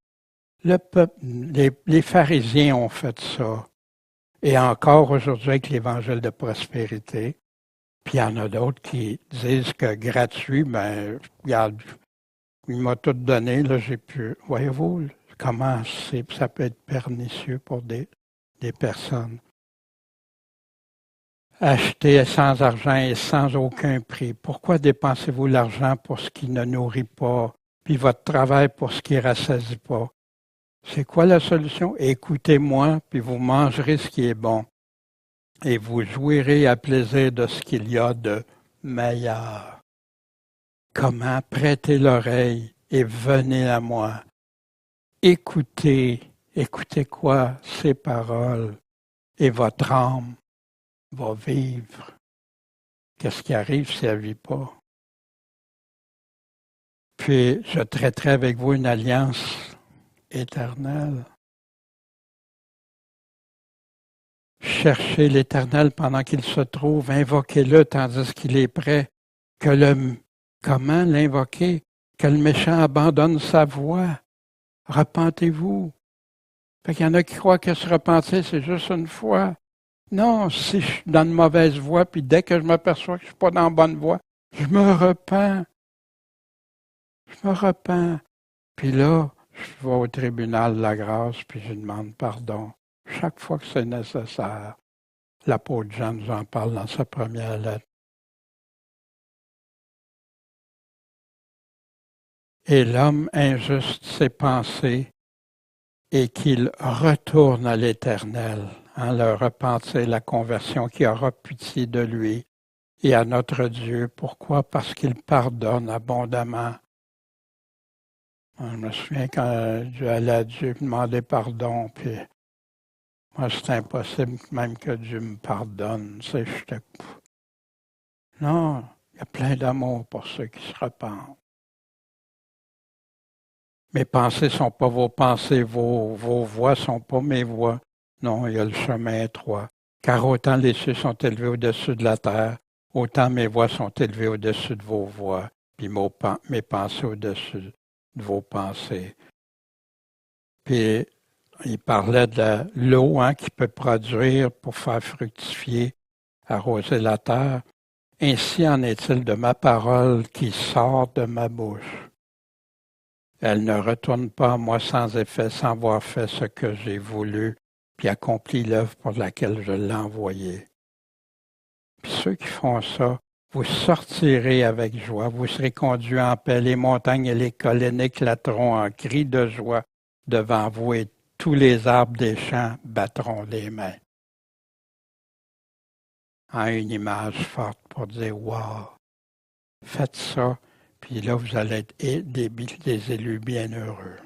Le peuple, les pharisiens ont fait ça. Et encore aujourd'hui avec l'Évangile de prospérité. Puis il y en a d'autres qui disent que gratuit, regarde, il m'a tout donné, là, j'ai pu. Voyez-vous comment ça peut être pernicieux pour des personnes. Acheter sans argent et sans aucun prix. Pourquoi dépensez-vous l'argent pour ce qui ne nourrit pas, puis votre travail pour ce qui ne rassasie pas? C'est quoi la solution? Écoutez-moi, puis vous mangerez ce qui est bon. Et vous jouirez à plaisir de ce qu'il y a de meilleur. Comment? Prêtez l'oreille et venez à moi. Écoutez quoi? Ces paroles. Et votre âme va vivre. Qu'est-ce qui arrive si elle ne vit pas? Puis je traiterai avec vous une alliance éternelle. Cherchez l'Éternel pendant qu'il se trouve, invoquez-le tandis qu'il est prêt. Comment l'invoquer? Que le méchant abandonne sa voie. Repentez-vous. Fait qu'il y en a qui croient que se repentir, c'est juste une fois. Non, si je suis dans une mauvaise voie, puis dès que je m'aperçois que je ne suis pas dans la bonne voie, je me repens. Je me repens. Puis là, je vais au tribunal de la grâce, puis je demande pardon. Chaque fois que c'est nécessaire. L'apôtre Jean nous en parle dans sa première lettre. Et l'homme injuste ses pensées et qu'il retourne à l'Éternel, le repentir, la conversion, qui aura pitié de lui et à notre Dieu. Pourquoi? Parce qu'il pardonne abondamment. Je me souviens quand j'allais à Dieu demander pardon, puis moi, c'est impossible même que Dieu me pardonne. Non, il y a plein d'amour pour ceux qui se repentent. Mes pensées ne sont pas vos pensées, vos voies ne sont pas mes voies. Non, il y a le chemin étroit. Car autant les cieux sont élevés au-dessus de la terre, autant mes voies sont élevées au-dessus de vos voies, puis mes pensées au-dessus de vos pensées. Puis, il parlait de l'eau qui peut produire pour faire fructifier, arroser la terre. Ainsi en est-il de ma parole qui sort de ma bouche. Elle ne retourne pas à moi sans effet, sans avoir fait ce que j'ai voulu, puis accompli l'œuvre pour laquelle je l'ai envoyé. Puis ceux qui font ça, vous sortirez avec joie, vous serez conduits en paix, les montagnes et les collines éclateront en cris de joie devant vous et tous les arbres des champs battront des mains. Une image forte pour dire « Wow! » Faites ça. Puis là, vous allez être des élus bienheureux.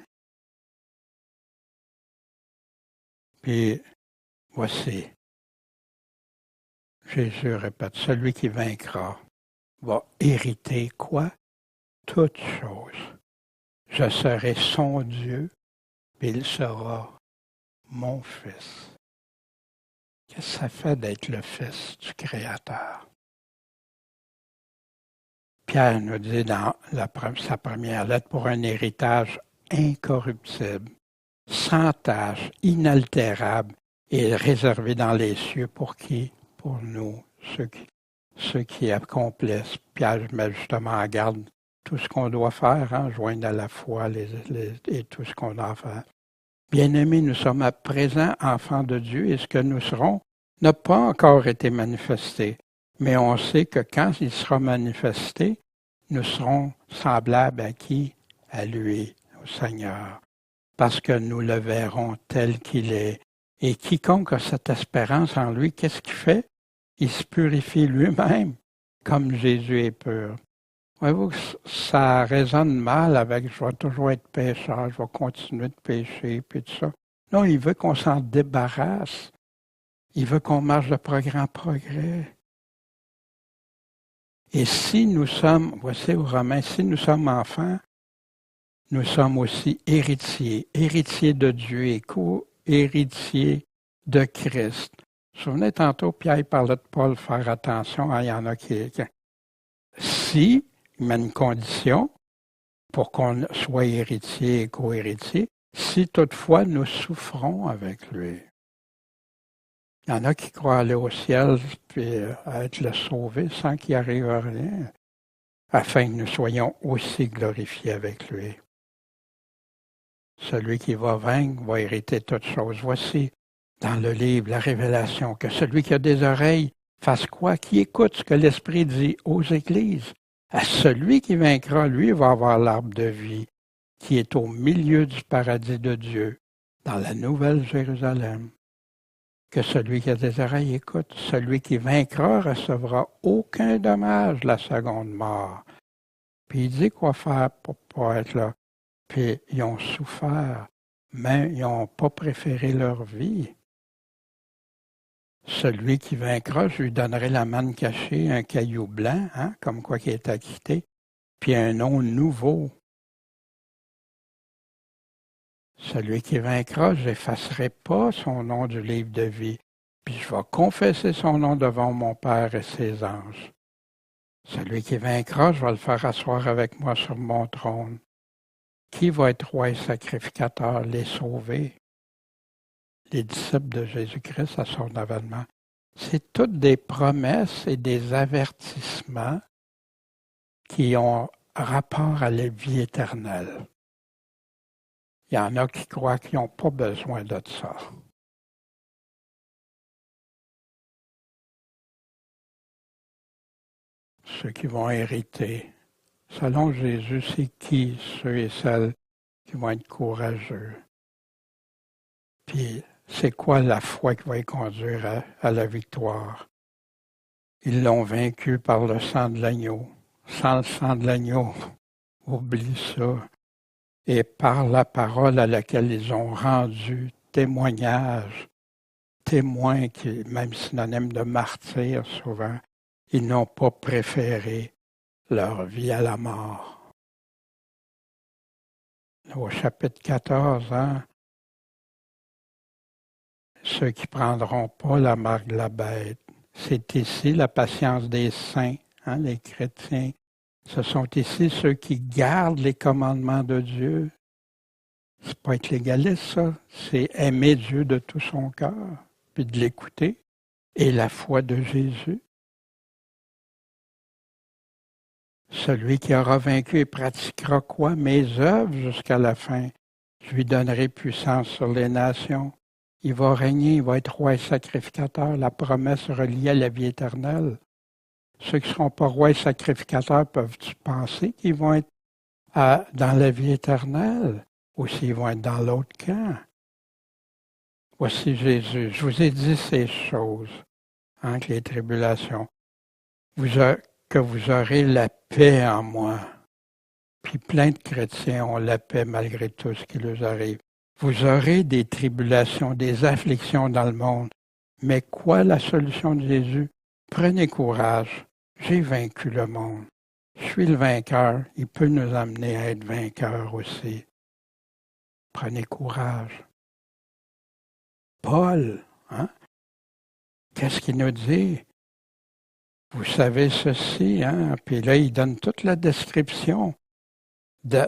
Puis, voici, Jésus répète, celui qui vaincra va hériter quoi? Toutes choses. Je serai son Dieu, puis il sera mon fils. Qu'est-ce que ça fait d'être le fils du Créateur? Pierre nous dit dans sa première lettre, pour un héritage incorruptible, sans tache, inaltérable et réservé dans les cieux pour qui? Pour nous, ceux qui accomplissent. Pierre met justement en garde tout ce qu'on doit faire, joindre à la foi et tout ce qu'on doit faire. Bien-aimés, nous sommes à présent enfants de Dieu et ce que nous serons n'a pas encore été manifesté. Mais on sait que quand il sera manifesté, nous serons semblables à qui? À lui, au Seigneur. Parce que nous le verrons tel qu'il est. Et quiconque a cette espérance en lui, qu'est-ce qu'il fait? Il se purifie lui-même, comme Jésus est pur. Voyez-vous que ça résonne mal avec « je vais toujours être pécheur, je vais continuer de pécher », puis tout ça. Non, il veut qu'on s'en débarrasse. Il veut qu'on marche de progrès en progrès. Et si nous sommes, voici aux Romains, si nous sommes enfants, nous sommes aussi héritiers, héritiers de Dieu et co-héritiers de Christ. Vous vous souvenez, tantôt, Pierre parlait de Paul, faire attention, il y en a qui... Si, il met une condition pour qu'on soit héritier et co-héritier, si toutefois nous souffrons avec lui. Il y en a qui croient aller au ciel puis être le sauvé sans qu'il arrive à rien, afin que nous soyons aussi glorifiés avec lui. Celui qui va vaincre va hériter toutes choses. Voici dans le livre la révélation que celui qui a des oreilles fasse quoi? Qui écoute ce que l'Esprit dit aux églises. À celui qui vaincra, lui, va avoir l'arbre de vie qui est au milieu du paradis de Dieu, dans la nouvelle Jérusalem. Que celui qui a des oreilles écoute. Celui qui vaincra recevra aucun dommage la seconde mort. Puis il dit quoi faire pour ne pas être là. Puis ils ont souffert, mais ils n'ont pas préféré leur vie. Celui qui vaincra, je lui donnerai la manne cachée, un caillou blanc, comme quoi qui est acquitté, puis un nom nouveau. Celui qui vaincra, je n'effacerai pas son nom du livre de vie, puis je vais confesser son nom devant mon Père et ses anges. Celui qui vaincra, je vais le faire asseoir avec moi sur mon trône. Qui va être roi et sacrificateur? Les sauvés. Les disciples de Jésus-Christ à son avènement. C'est toutes des promesses et des avertissements qui ont rapport à la vie éternelle. Il y en a qui croient qu'ils n'ont pas besoin de ça. Ceux qui vont hériter. Selon Jésus, c'est qui ceux et celles qui vont être courageux? Puis, c'est quoi la foi qui va les conduire à la victoire? Ils l'ont vaincu par le sang de l'agneau. Sans le sang de l'agneau, oublie ça. Et par la parole à laquelle ils ont rendu témoignage, témoins qui est même synonyme de martyr souvent, ils n'ont pas préféré leur vie à la mort. Au chapitre 14, ceux qui ne prendront pas la marque de la bête, c'est ici la patience des saints, les chrétiens. Ce sont ici ceux qui gardent les commandements de Dieu. C'est pas être légaliste, ça. C'est aimer Dieu de tout son cœur, puis de l'écouter, et la foi de Jésus. Celui qui aura vaincu et pratiquera quoi? Mes œuvres jusqu'à la fin. Je lui donnerai puissance sur les nations. Il va régner, il va être roi et sacrificateur. La promesse reliée à la vie éternelle. Ceux qui ne seront pas rois et sacrificateurs, peuvent-tu penser qu'ils vont être dans la vie éternelle? Ou s'ils vont être dans l'autre camp? Voici Jésus. Je vous ai dit ces choses, que les tribulations. Que vous aurez la paix en moi. Puis plein de chrétiens ont la paix malgré tout ce qui leur arrive. Vous aurez des tribulations, des afflictions dans le monde. Mais quoi la solution de Jésus? Prenez courage. J'ai vaincu le monde. Je suis le vainqueur. Il peut nous amener à être vainqueurs aussi. Prenez courage. Paul, qu'est-ce qu'il nous dit? Vous savez ceci, puis là, il donne toute la description de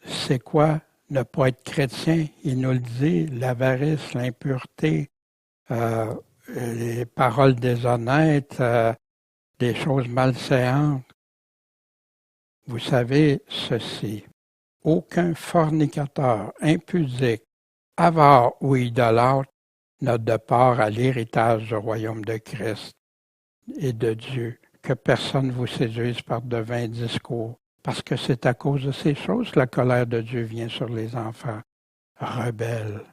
c'est quoi ne pas être chrétien. Il nous le dit, l'avarice, l'impureté, les paroles déshonnêtes, des choses malséantes. Vous savez ceci, aucun fornicateur, impudique, avare ou idolâtre n'a de part à l'héritage du royaume de Christ et de Dieu, que personne ne vous séduise par de vains discours, parce que c'est à cause de ces choses que la colère de Dieu vient sur les enfants rebelles.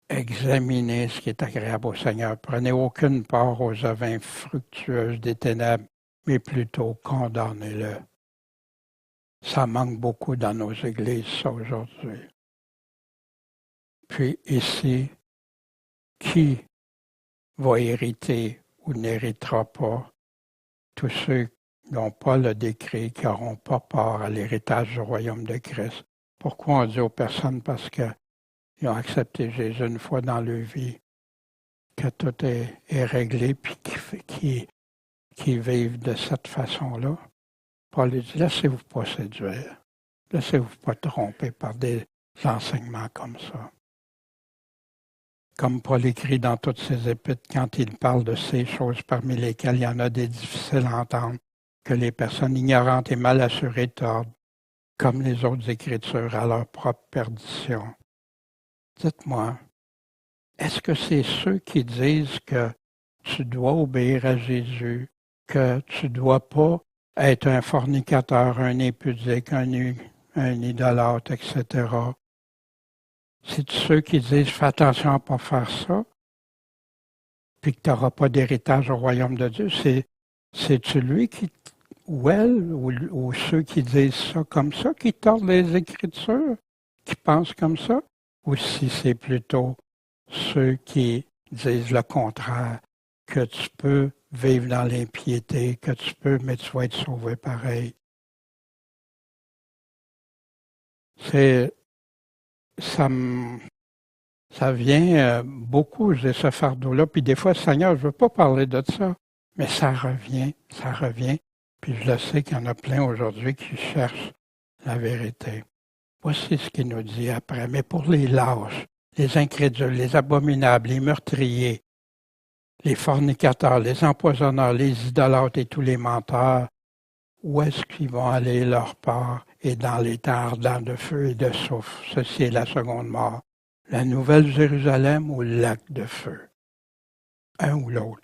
Examinez ce qui est agréable au Seigneur. Prenez aucune part aux œuvres infructueuses des ténèbres, mais plutôt condamnez-le. Ça manque beaucoup dans nos églises, ça, aujourd'hui. Puis ici, qui va hériter ou n'héritera pas? Tous ceux qui n'ont pas le décret, qui n'auront pas part à l'héritage du royaume de Christ. Pourquoi on dit aux personnes? Parce qu'ils ont accepté Jésus une fois dans leur vie, que tout est réglé, puis qui vivent de cette façon-là. Paul dit, laissez-vous pas séduire. Laissez-vous pas tromper par des enseignements comme ça. Comme Paul écrit dans toutes ses épîtres, quand il parle de ces choses parmi lesquelles il y en a des difficiles à entendre, que les personnes ignorantes et mal assurées tordent, comme les autres Écritures, à leur propre perdition. Dites-moi, est-ce que c'est ceux qui disent que tu dois obéir à Jésus, que tu ne dois pas être un fornicateur, un impudique, un idolâtre, etc.? C'est ceux qui disent « fais attention à ne pas faire ça », puis que tu n'auras pas d'héritage au royaume de Dieu. C'est-tu lui qui, ou elle, ou ceux qui disent ça comme ça, qui tordent les Écritures, qui pensent comme ça? Ou si c'est plutôt ceux qui disent le contraire, que tu peux vivre dans l'impiété, que tu peux, mais tu vas être sauvé pareil. Ça vient beaucoup, j'ai ce fardeau-là, puis des fois, Seigneur, je ne veux pas parler de ça, mais ça revient, puis je le sais qu'il y en a plein aujourd'hui qui cherchent la vérité. Voici ce qu'il nous dit après, mais pour les lâches, les incrédules, les abominables, les meurtriers, les fornicateurs, les empoisonneurs, les idolâtres et tous les menteurs, où est-ce qu'ils vont aller leur part et dans l'état ardent de feu et de soufre. Ceci est la seconde mort. La Nouvelle Jérusalem ou le lac de feu. Un ou l'autre.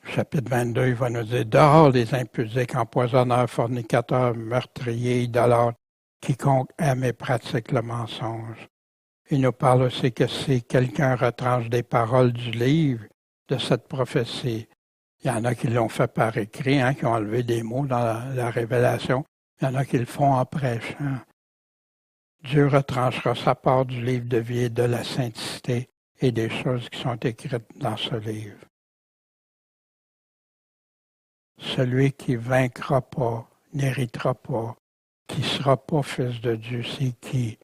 Chapitre 22, il va nous dire « Dehors les impudiques, empoisonneurs, fornicateurs, meurtriers, idolâtres, quiconque aime et pratique le mensonge. » Il nous parle aussi que si quelqu'un retranche des paroles du livre de cette prophétie, il y en a qui l'ont fait par écrit, qui ont enlevé des mots dans la révélation. Il y en a qui le font en prêchant. Dieu retranchera sa part du livre de vie et de la sainteté et des choses qui sont écrites dans ce livre. Celui qui vaincra pas, n'héritera pas, qui ne sera pas fils de Dieu, c'est qui?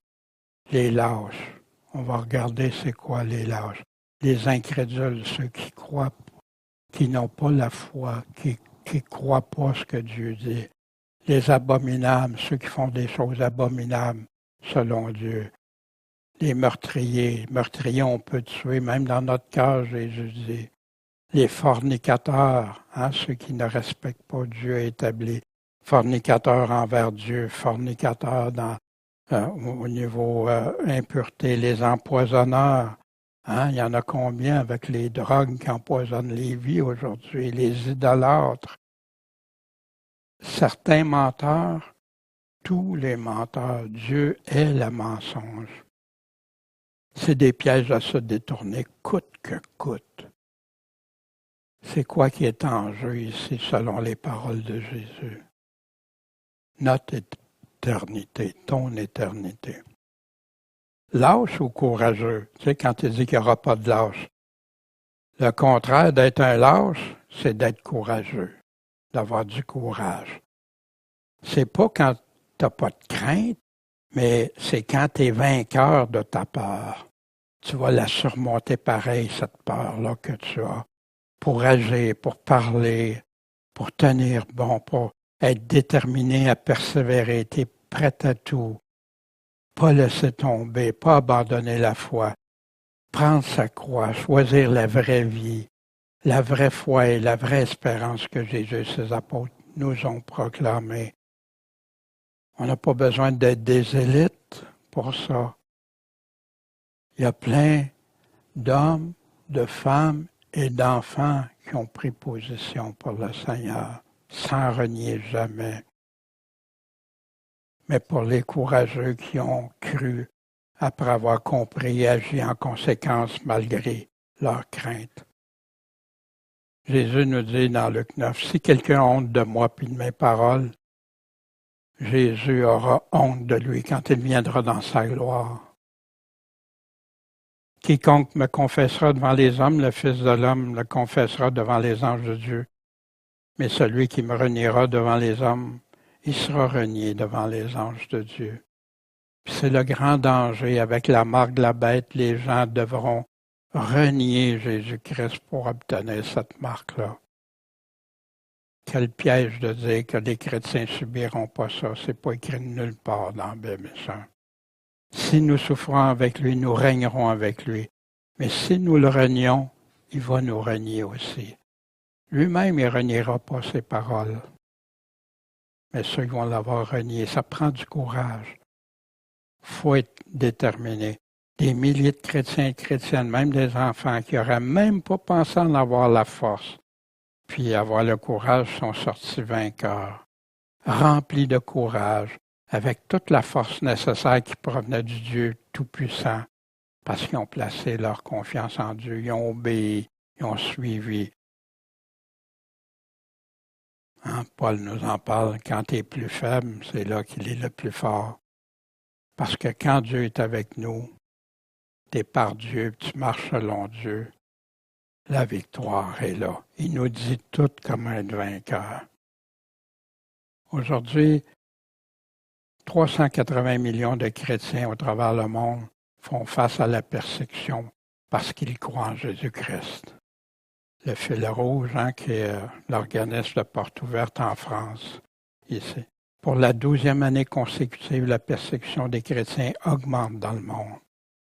Les lâches. On va regarder c'est quoi les lâches. Les incrédules, ceux qui croient, qui n'ont pas la foi, qui ne croient pas ce que Dieu dit. Les abominables, ceux qui font des choses abominables selon Dieu. Les meurtriers. Meurtriers, on peut tuer, même dans notre cœur, Jésus dit. Les fornicateurs, ceux qui ne respectent pas Dieu établi. Fornicateurs envers Dieu, fornicateurs au niveau impureté. Les empoisonneurs. Il y en a combien avec les drogues qui empoisonnent les vies aujourd'hui? Les idolâtres. Certains menteurs, tous les menteurs, Dieu est le mensonge. C'est des pièges à se détourner, coûte que coûte. C'est quoi qui est en jeu ici, selon les paroles de Jésus? Notre éternité, ton éternité. Lâche ou courageux? Tu sais, quand il dit qu'il n'y aura pas de lâche. Le contraire d'être un lâche, c'est d'être courageux, d'avoir du courage. C'est pas quand tu n'as pas de crainte, mais c'est quand tu es vainqueur de ta peur. Tu vas la surmonter pareil, cette peur-là que tu as, pour agir, pour parler, pour tenir bon, pour être déterminé à persévérer, tu es prêt à tout. Pas laisser tomber, pas abandonner la foi, prendre sa croix, choisir la vraie vie, la vraie foi et la vraie espérance que Jésus et ses apôtres nous ont proclamée. On n'a pas besoin d'être des élites pour ça. Il y a plein d'hommes, de femmes et d'enfants qui ont pris position pour le Seigneur, sans renier jamais. Mais pour les courageux qui ont cru, après avoir compris et agi en conséquence malgré leur crainte. Jésus nous dit dans Luc 9, « Si quelqu'un a honte de moi puis de mes paroles, Jésus aura honte de lui quand il viendra dans sa gloire. Quiconque me confessera devant les hommes, le Fils de l'homme le confessera devant les anges de Dieu. Mais celui qui me reniera devant les hommes, il sera renié devant les anges de Dieu. » C'est le grand danger. Avec la marque de la bête, les gens devront renier Jésus-Christ pour obtenir cette marque-là. Quel piège de dire que les chrétiens ne subiront pas ça. C'est pas écrit nulle part dans la Bible, ça. Si nous souffrons avec lui, nous régnerons avec lui. Mais si nous le renions, il va nous renier aussi. Lui-même, il ne reniera pas ses paroles. Mais ceux qui vont l'avoir renié, ça prend du courage. Il faut être déterminé. Des milliers de chrétiens et chrétiennes, même des enfants qui n'auraient même pas pensé en avoir la force, puis avoir le courage, sont sortis vainqueurs, remplis de courage, avec toute la force nécessaire qui provenait du Dieu Tout-Puissant, parce qu'ils ont placé leur confiance en Dieu, ils ont obéi, ils ont suivi. Paul nous en parle, quand tu es plus faible, c'est là qu'il est le plus fort. Parce que quand Dieu est avec nous, tu es par Dieu, tu marches selon Dieu, la victoire est là. Il nous dit tout comment être vainqueur. Aujourd'hui, 380 millions de chrétiens au travers le monde font face à la persécution parce qu'ils croient en Jésus-Christ. Le fil rouge, qui est l'organisme de Porte Ouverte en France, ici. Pour la 12e année consécutive, la persécution des chrétiens augmente dans le monde.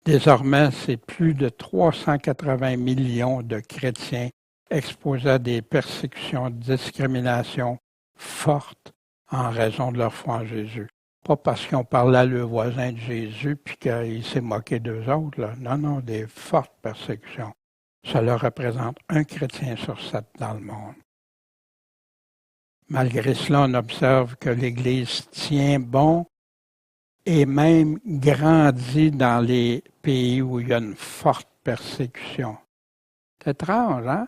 Désormais, c'est plus de 380 millions de chrétiens exposés à des persécutions, discriminations fortes en raison de leur foi en Jésus. Pas parce qu'ils ont parlé à leur voisin de Jésus puis qu'il s'est moqué d'eux autres. Là. Non, non, des fortes persécutions. Cela représente un chrétien sur 7 dans le monde. Malgré cela, on observe que l'Église tient bon et même grandit dans les pays où il y a une forte persécution. C'est étrange, hein?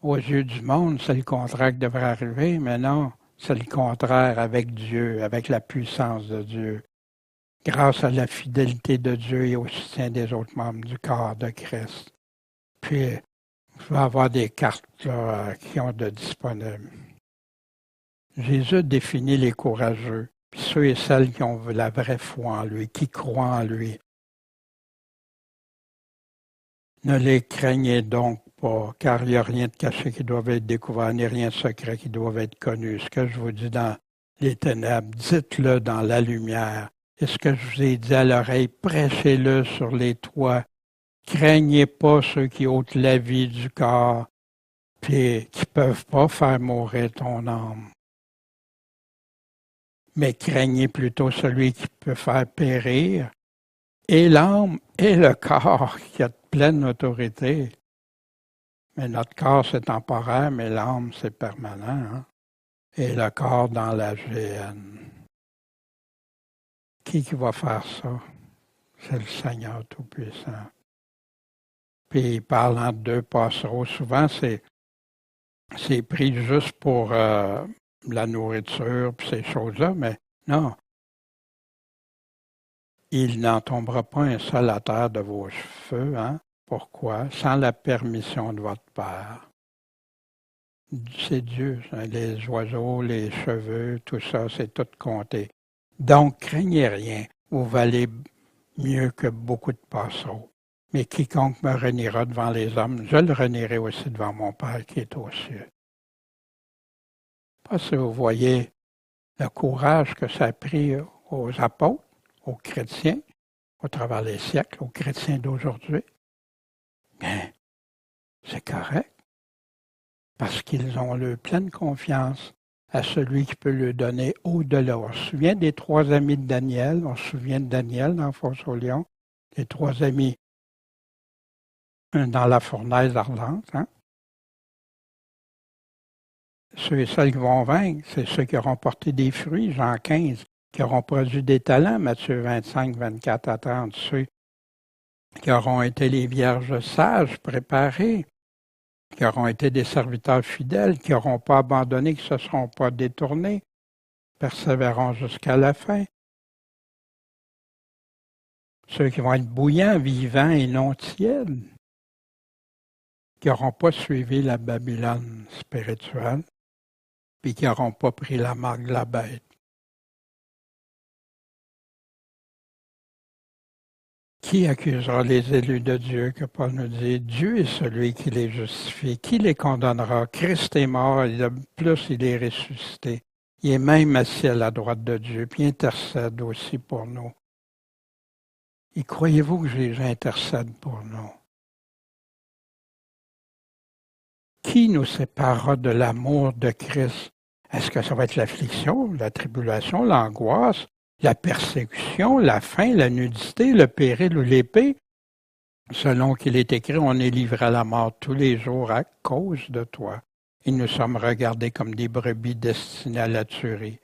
Aux yeux du monde, c'est le contraire qui devrait arriver, mais non, c'est le contraire avec Dieu, avec la puissance de Dieu, grâce à la fidélité de Dieu et au soutien des autres membres du corps de Christ. Puis, je vais avoir des cartes là, qui ont de disponibles. Jésus définit les courageux, puis ceux et celles qui ont la vraie foi en lui, qui croient en lui. Ne les craignez donc pas, car il n'y a rien de caché qui doit être découvert, ni rien de secret qui doit être connu. Ce que je vous dis dans les ténèbres, dites-le dans la lumière. Et ce que je vous ai dit à l'oreille, prêchez-le sur les toits. Craignez pas ceux qui ôtent la vie du corps, puis qui ne peuvent pas faire mourir ton âme. Mais craignez plutôt celui qui peut faire périr, et l'âme et le corps qui a de pleine autorité. Mais notre corps, c'est temporaire, mais l'âme, c'est permanent. Hein? Et le corps dans la GN. Qui va faire ça? C'est le Seigneur Tout-Puissant. Puis il parle entre deux passereaux. Souvent, c'est pris juste pour la nourriture puis ces choses-là, mais non. Il n'en tombera pas un seul à terre de vos cheveux. Hein? Pourquoi? Sans la permission de votre Père. C'est Dieu. Hein? Les oiseaux, les cheveux, tout ça, c'est tout compté. Donc, craignez rien. Vous valez mieux que beaucoup de passereaux. Mais quiconque me reniera devant les hommes, je le renierai aussi devant mon Père qui est aux cieux. Parce que vous voyez le courage que ça a pris aux apôtres, aux chrétiens, au travers des siècles, aux chrétiens d'aujourd'hui. Bien, c'est correct. Parce qu'ils ont leur pleine confiance à celui qui peut leur donner au-delà. On se souvient des 3 amis de Daniel, on se souvient de Daniel dans Fosse aux lions, les 3 amis dans la fournaise ardente. Hein? Ceux et celles qui vont vaincre, c'est ceux qui auront porté des fruits, Jean 15, qui auront produit des talents, Matthieu 25, 24 à 30, ceux qui auront été les vierges sages, préparées, qui auront été des serviteurs fidèles, qui n'auront pas abandonné, qui ne se seront pas détournés, persévéreront jusqu'à la fin. Ceux qui vont être bouillants, vivants et non tièdes, qui n'auront pas suivi la Babylone spirituelle, puis qui n'auront pas pris la marque de la bête. Qui accusera les élus de Dieu, que Paul nous dit? Dieu est celui qui les justifie. Qui les condamnera? Christ est mort, et de plus il est ressuscité. Il est même assis à la droite de Dieu, puis il intercède aussi pour nous. Et croyez-vous que Jésus intercède pour nous? Qui nous séparera de l'amour de Christ? Est-ce que ça va être l'affliction, la tribulation, l'angoisse, la persécution, la faim, la nudité, le péril ou l'épée? Selon qu'il est écrit, on est livré à la mort tous les jours à cause de toi. Et nous sommes regardés comme des brebis destinées à la tuerie.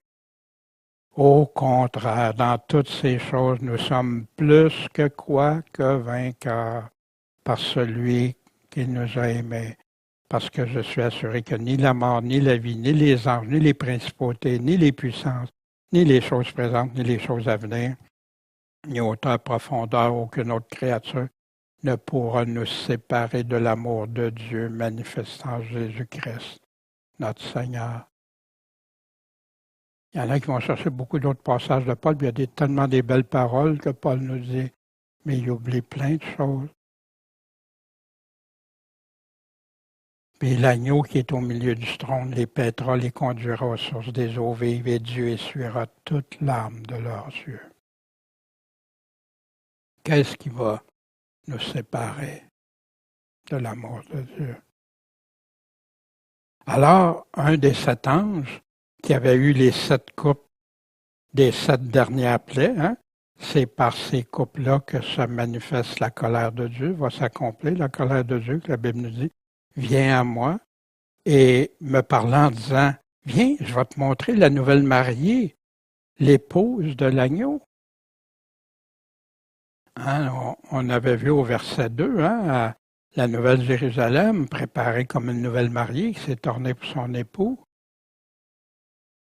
Au contraire, dans toutes ces choses, nous sommes plus que quoi que vainqueurs par celui qui nous a aimés. Parce que je suis assuré que ni la mort, ni la vie, ni les anges, ni les principautés, ni les puissances, ni les choses présentes, ni les choses à venir, ni hauteur, profondeur, aucune autre créature ne pourra nous séparer de l'amour de Dieu manifestant Jésus-Christ, notre Seigneur. Il y en a qui vont chercher beaucoup d'autres passages de Paul, puis il y a tellement des belles paroles que Paul nous dit, mais il oublie plein de choses. Puis l'agneau qui est au milieu du trône les paîtra, les conduira aux sources des eaux vives, et Dieu essuiera toute larme de leurs yeux. Qu'est-ce qui va nous séparer de l'amour de Dieu? Alors, un des 7 anges, qui avait eu les 7 coupes des 7 dernières plaies, hein, c'est par ces coupes-là que se manifeste la colère de Dieu, va s'accomplir la colère de Dieu, que la Bible nous dit, viens à moi, et me parlant en disant, viens, je vais te montrer la nouvelle mariée, l'épouse de l'agneau. Hein, on avait vu au verset 2, hein, la nouvelle Jérusalem préparée comme une nouvelle mariée qui s'est ornée pour son époux.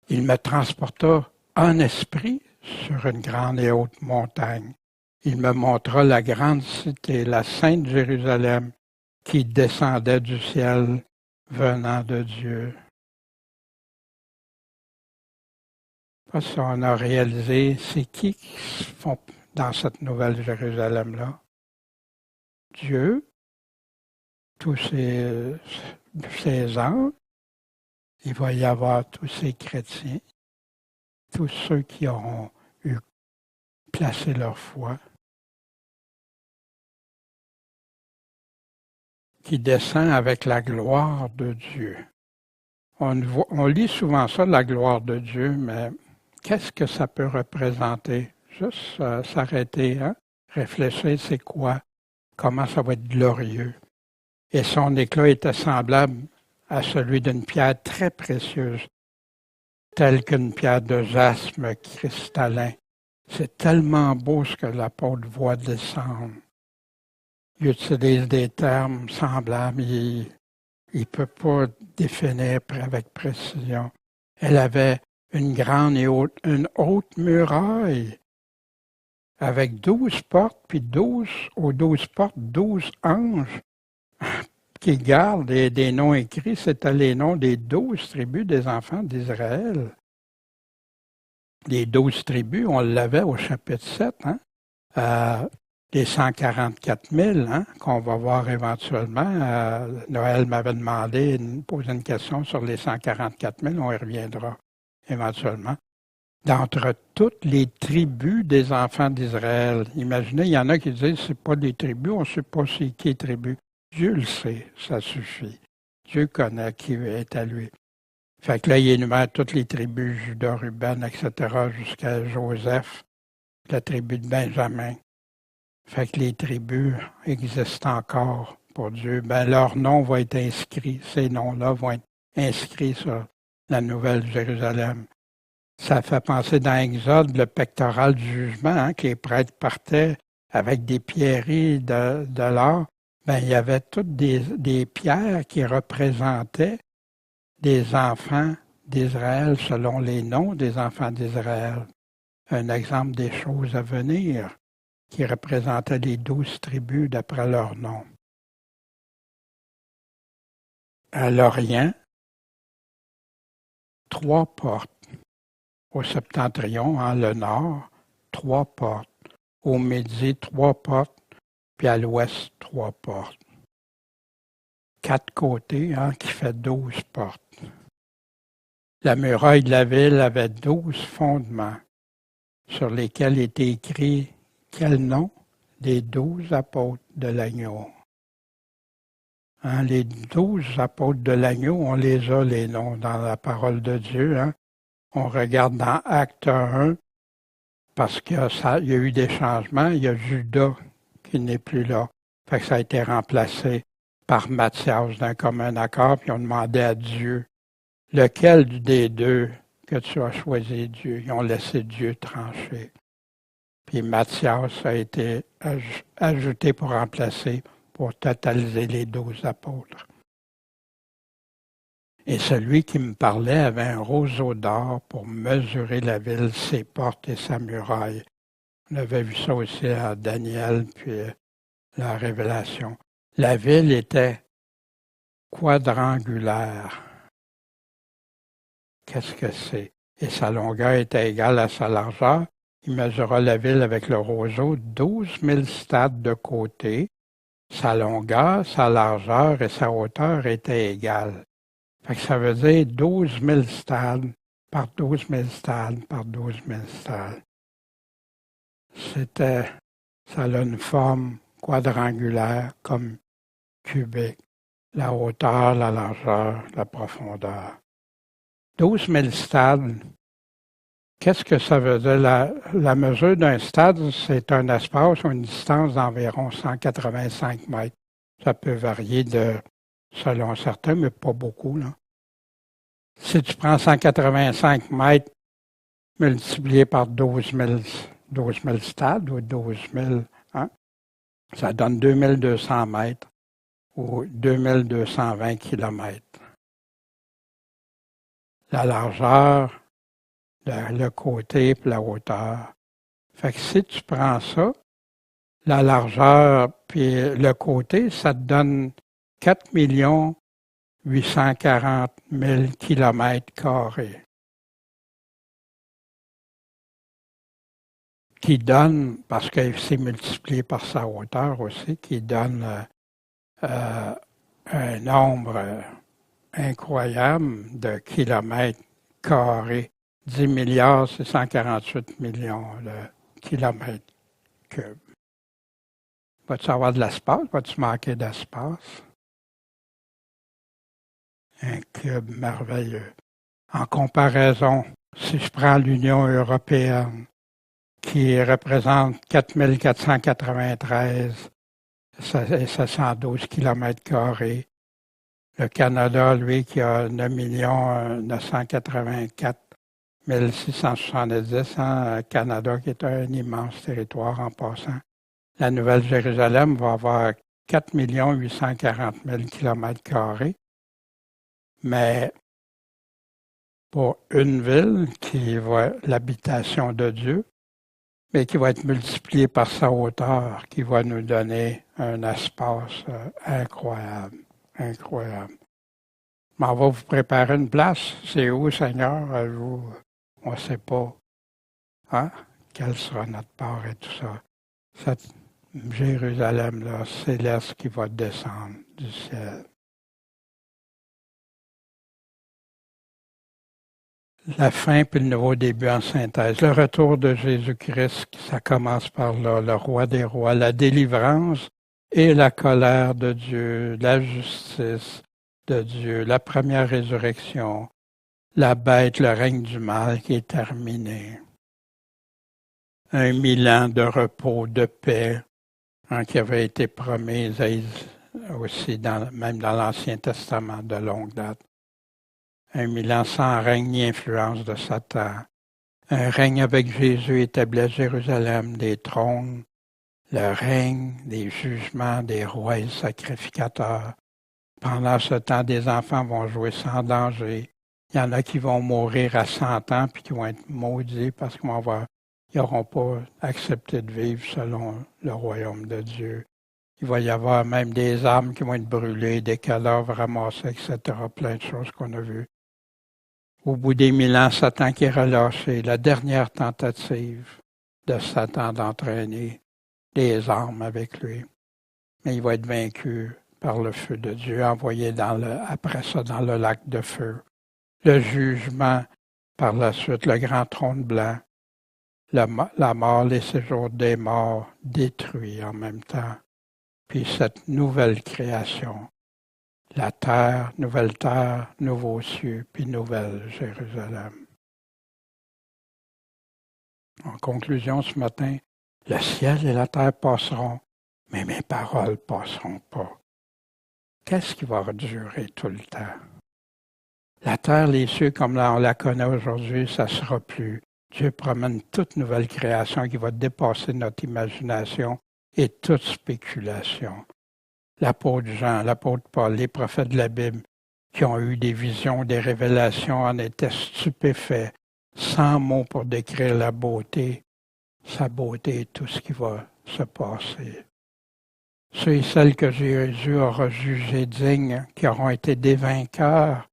Il me transporta en esprit sur une grande et haute montagne. Il me montra la grande cité, la sainte Jérusalem, qui descendait du ciel venant de Dieu. Parce qu'on a réalisé, c'est qui se font dans cette nouvelle Jérusalem-là? Dieu, tous ces anges, il va y avoir tous ces chrétiens, tous ceux qui auront eu placé leur foi, qui descend avec la gloire de Dieu. On lit souvent ça, la gloire de Dieu, mais qu'est-ce que ça peut représenter? Juste s'arrêter, hein? Réfléchir, c'est quoi? Comment ça va être glorieux? Et son éclat était semblable à celui d'une pierre très précieuse, telle qu'une pierre de jasme cristallin. C'est tellement beau ce que l'apôtre voit descendre. Il utilise des termes semblables, il ne peut pas définir avec précision. Elle avait une grande et une haute muraille avec 12 portes, puis aux 12 portes, 12 anges qui gardent des noms écrits. C'était les noms des 12 tribus des enfants d'Israël. Les 12 tribus, on l'avait au chapitre 7, hein? Les 144 000, hein, qu'on va voir éventuellement. Noël m'avait demandé, posé une question sur les 144 000, on y reviendra éventuellement. D'entre toutes les tribus des enfants d'Israël. Imaginez, il y en a qui disent c'est pas des tribus, on ne sait pas c'est qui est tribu. Dieu le sait, ça suffit. Dieu connaît qui est à lui. Fait que là, il énumère toutes les tribus, Judas, Ruben, etc., jusqu'à Joseph, la tribu de Benjamin. Fait que les tribus existent encore pour Dieu. Ben, leur nom va être inscrit, ces noms-là vont être inscrits sur la nouvelle Jérusalem. Ça fait penser dans Exode, le pectoral du jugement, hein, que les prêtres partaient avec des pierreries de l'or. Ben, il y avait toutes des pierres qui représentaient des enfants d'Israël selon les noms des enfants d'Israël. Un exemple des choses à venir qui représentaient les 12 tribus d'après leur nom. À l'Orient, 3 portes. Au septentrion, hein, le nord, 3 portes. Au midi, 3 portes. Puis à l'ouest, 3 portes. 4 côtés, hein, qui fait 12 portes. La muraille de la ville avait 12 fondements sur lesquels était écrit quel nom? Les 12 apôtres de l'agneau. Hein, les 12 apôtres de l'agneau, on les a les noms dans la parole de Dieu. Hein. On regarde dans Acte 1, parce qu'il y a eu des changements. Il y a Judas qui n'est plus là. Fait que ça a été remplacé par Matthias d'un commun accord, puis on demandait à Dieu, lequel des deux que tu as choisi, Dieu? Ils ont laissé Dieu trancher. Puis Matthias a été ajouté pour remplacer, pour totaliser les 12 apôtres. Et celui qui me parlait avait un roseau d'or pour mesurer la ville, ses portes et sa muraille. On avait vu ça aussi à Daniel, puis la Révélation. La ville était quadrangulaire. Qu'est-ce que c'est? Et sa longueur était égale à sa largeur. Il mesura la ville avec le roseau 12 000 stades de côté. Sa longueur, sa largeur et sa hauteur étaient égales. Fait que ça veut dire 12 000 stades par 12 000 stades par 12 000 stades. Ça a une forme quadrangulaire comme cubique. la hauteur, la largeur, la profondeur. 12 000 stades. Qu'est-ce que ça veut dire? La mesure d'un stade, c'est un espace ou une distance d'environ 185 mètres. Ça peut varier selon certains, mais pas beaucoup, là. Si tu prends 185 mètres multiplié par 12 000 stades ou 12 000, hein, ça donne 2200 mètres ou 2220 kilomètres. La largeur, le côté et la hauteur. Fait que si tu prends ça, la largeur puis le côté, ça te donne 4 840 000 kilomètres carrés. Qui donne, parce que c'est multiplié par sa hauteur aussi, qui donne un nombre incroyable de kilomètres carrés. 10 milliards, c'est 148 millions de kilomètres cubes. Vas-tu avoir de l'espace? Vas-tu manquer d'espace? Un cube merveilleux. En comparaison, si je prends l'Union européenne, qui représente 4 493 et 712 kilomètres carrés, le Canada, lui, qui a 9 984 670, hein, Canada qui est un immense territoire en passant. La Nouvelle-Jérusalem va avoir 4 840 000 kilomètres carrés, mais pour une ville qui va l'habitation de Dieu, mais qui va être multipliée par sa hauteur, qui va nous donner un espace incroyable, incroyable. Mais on va vous préparer une place. C'est où, Seigneur? On ne sait pas. Hein? Quelle sera notre part et tout ça. Cette Jérusalem-là, céleste qui va descendre du ciel. La fin puis le nouveau début en synthèse. Le retour de Jésus-Christ, ça commence par là, le roi des rois, la délivrance et la colère de Dieu, la justice de Dieu, la première résurrection, la bête, le règne du mal qui est terminé. 1000 ans de repos, de paix, hein, qui avait été promis aussi même dans l'Ancien Testament de longue date. 1000 ans sans règne ni influence de Satan. Un règne avec Jésus établi à Jérusalem, des trônes, le règne, des jugements, des rois et sacrificateurs. Pendant ce temps, des enfants vont jouer sans danger. Il y en a qui vont mourir à 100 ans puis qui vont être maudits parce qu'ils n'auront pas accepté de vivre selon le royaume de Dieu. Il va y avoir même des âmes qui vont être brûlées, des cadavres ramassés, etc. Plein de choses qu'on a vues. Au bout des 1000 ans, Satan qui est relâché, la dernière tentative de Satan d'entraîner des armes avec lui. Mais il va être vaincu par le feu de Dieu, envoyé après ça dans le lac de feu. Le jugement, par la suite, le grand trône blanc, la mort, les séjours des morts détruits en même temps. Puis cette nouvelle création, la terre, nouveaux cieux, puis nouvelle Jérusalem. En conclusion ce matin, le ciel et la terre passeront, mais mes paroles passeront pas. Qu'est-ce qui va durer tout le temps? La terre, les cieux, comme on la connaît aujourd'hui, ça ne sera plus. Dieu promène toute nouvelle création qui va dépasser notre imagination et toute spéculation. L'apôtre Jean, l'apôtre Paul, les prophètes de la Bible qui ont eu des visions, des révélations en étaient stupéfaits, sans mots pour décrire la beauté, sa beauté et tout ce qui va se passer. Ceux et celles que Jésus aura jugés dignes, qui auront été des vainqueurs,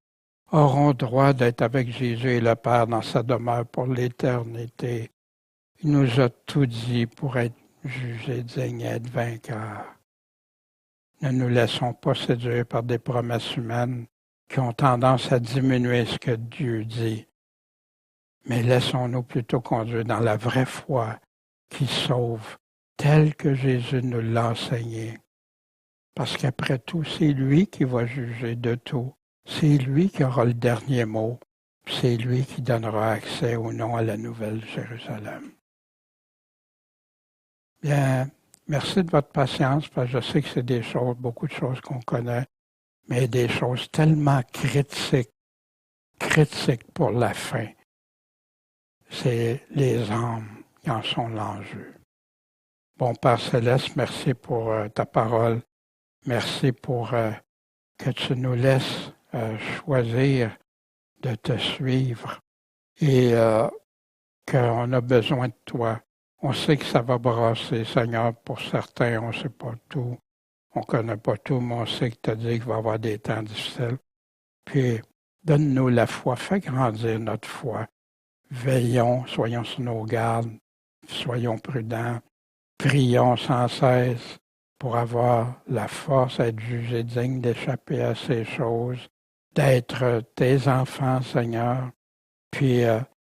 auront droit d'être avec Jésus et le Père dans sa demeure pour l'éternité. Il nous a tout dit pour être jugés dignes et être vainqueurs. Ne nous laissons pas séduire par des promesses humaines qui ont tendance à diminuer ce que Dieu dit, mais laissons-nous plutôt conduire dans la vraie foi qui sauve, telle que Jésus nous l'a enseigné. Parce qu'après tout, c'est lui qui va juger de tout. C'est lui qui aura le dernier mot. C'est lui qui donnera accès ou non à la nouvelle Jérusalem. Bien, merci de votre patience, parce que je sais que c'est des choses, beaucoup de choses qu'on connaît, mais des choses tellement critiques pour la fin. C'est les âmes qui en sont l'enjeu. Bon Père Céleste, merci pour ta parole. Merci pour que tu nous laisses choisir de te suivre et qu'on a besoin de toi. On sait que ça va brasser, Seigneur, pour certains, on ne sait pas tout, on ne connaît pas tout, mais on sait que tu as dit qu'il va y avoir des temps difficiles. Puis, donne-nous la foi, fais grandir notre foi. Veillons, soyons sur nos gardes, soyons prudents, prions sans cesse pour avoir la force d'être jugés dignes d'échapper à ces choses, d'être tes enfants, Seigneur. Puis,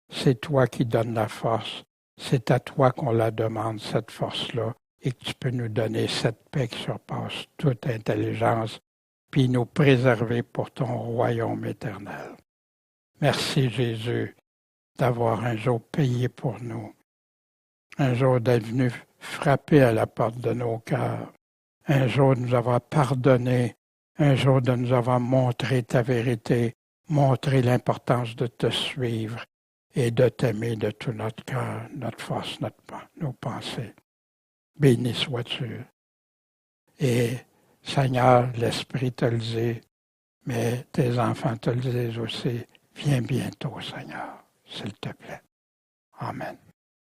c'est toi qui donnes la force. C'est à toi qu'on la demande, cette force-là, et que tu peux nous donner cette paix qui surpasse toute intelligence, puis nous préserver pour ton royaume éternel. Merci, Jésus, d'avoir un jour payé pour nous, un jour d'être venu frapper à la porte de nos cœurs, un jour de nous avoir pardonné, un jour de nous avoir montré ta vérité, montré l'importance de te suivre et de t'aimer de tout notre cœur, notre force, nos pensées. Béni sois-tu. Et Seigneur, l'Esprit te le dit, mais tes enfants te le disent aussi, viens bientôt, Seigneur, s'il te plaît. Amen.